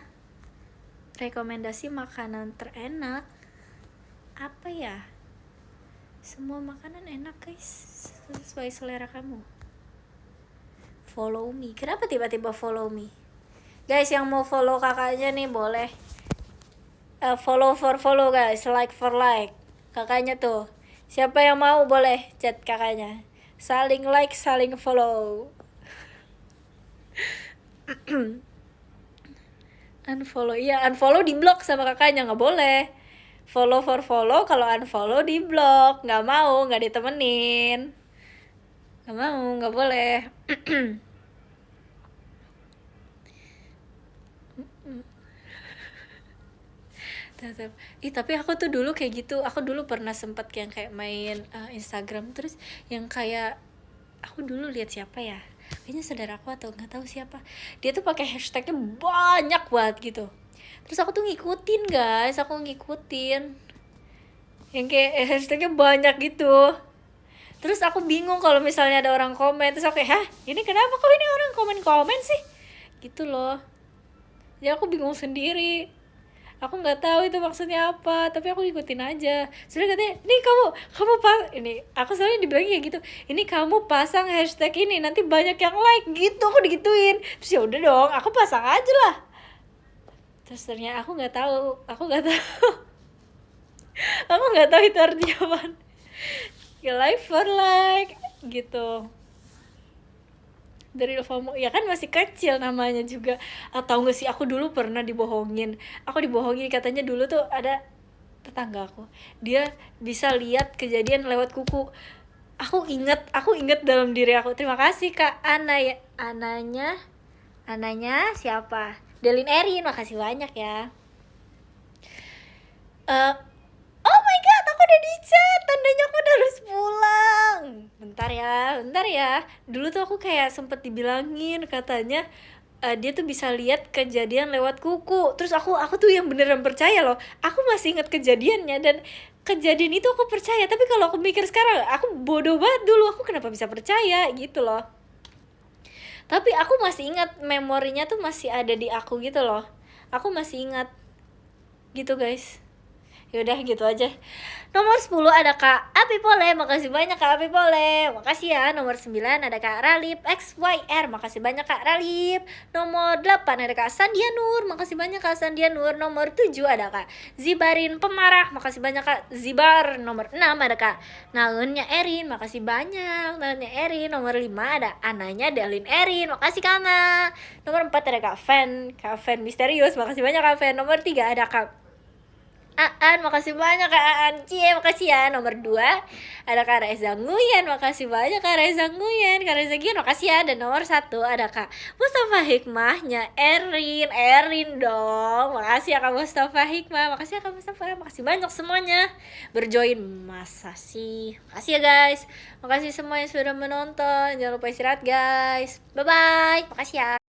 Rekomendasi makanan terenak apa ya? Semua makanan enak guys, sesuai selera kamu. Follow me. Kenapa tiba-tiba follow me? Guys yang mau follow kakaknya nih boleh follow for follow guys, like for like kakaknya tuh. Siapa yang mau boleh chat kakaknya, saling like saling follow. Unfollow di blok sama kakaknya, nggak boleh. Follow for follow, kalau unfollow di blok. Nggak mau, nggak ditemenin. Nggak boleh. Tapi aku tuh dulu kayak gitu. Aku dulu pernah sempat yang kayak main Instagram, terus yang kayak aku dulu lihat siapa ya, kayaknya saudaraku atau nggak tahu siapa, dia tuh pakai hashtagnya banyak banget gitu. Terus aku tuh ngikutin guys, yang kayak hashtagnya banyak gitu. Terus aku bingung kalau misalnya ada orang komen, terus aku kayak, hah ini kenapa kok ini orang komen sih gitu loh. Ya aku bingung sendiri, aku nggak tahu itu maksudnya apa, tapi aku ikutin aja. Soalnya katanya, nih kamu ini aku selalu dibilang kayak gitu, ini kamu pasang hashtag ini nanti banyak yang like gitu. Aku digituin, terus ya udah dong aku pasang aja lah. Terus ternyata aku nggak tahu aku nggak tahu itu artinya apa. Ya like for like gitu. Dari FOMO ya kan, masih kecil namanya juga. Atau nggak sih, aku dulu pernah dibohongin katanya dulu tuh ada tetangga aku, dia bisa lihat kejadian lewat kuku. Aku inget dalam diri aku, terima kasih Kak Ana ya, ananya siapa, Delin Erin, makasih banyak ya. Oh my god, aku udah di chat, tandanya aku udah harus pulang. Bentar ya. Dulu tuh aku kayak sempet dibilangin katanya dia tuh bisa lihat kejadian lewat kuku. Terus aku tuh yang beneran percaya loh. Aku masih inget kejadiannya dan kejadian itu aku percaya. Tapi kalau aku mikir sekarang, aku bodoh banget dulu. Aku kenapa bisa percaya gitu loh. Tapi aku masih ingat, memorinya tuh masih ada di aku gitu loh. Aku masih ingat gitu guys. Yaudah gitu aja. Nomor 10 ada Kak Api Pole, makasih banyak Kak Api Pole. Makasih ya. Nomor 9 ada Kak Ralip XYR, makasih banyak Kak Ralip. Nomor 8 ada Kak Sandia Nur, makasih banyak Kak Sandia Nur. Nomor 7 ada Kak Zibarin Pemarah, makasih banyak Kak Zibar. Nomor 6 ada Kak Naunnya Erin, makasih banyak Naunnya Erin. Nomor 5 ada Ananya Dalin Erin, makasih Kak Ana. Nomor 4 ada Kak Fan Misterius, makasih banyak Kak Fan. Nomor 3 ada Kak Aan, makasih banyak Kak Aan. Cie, makasih ya. Nomor 2 ada Kak Reza Nguyen, makasih banyak Kak Reza Nguyen. Kak Reza Nguyen, makasih ya. Dan nomor 1 ada Kak Mustafa Hikmahnya Erin dong. Makasih ya Kak Mustafa Hikmah. Makasih ya Kak Mustafa. Makasih banyak semuanya berjoin. Masa sih. Makasih ya guys. Makasih semua yang sudah menonton. Jangan lupa istirahat guys. Bye bye. Makasih ya.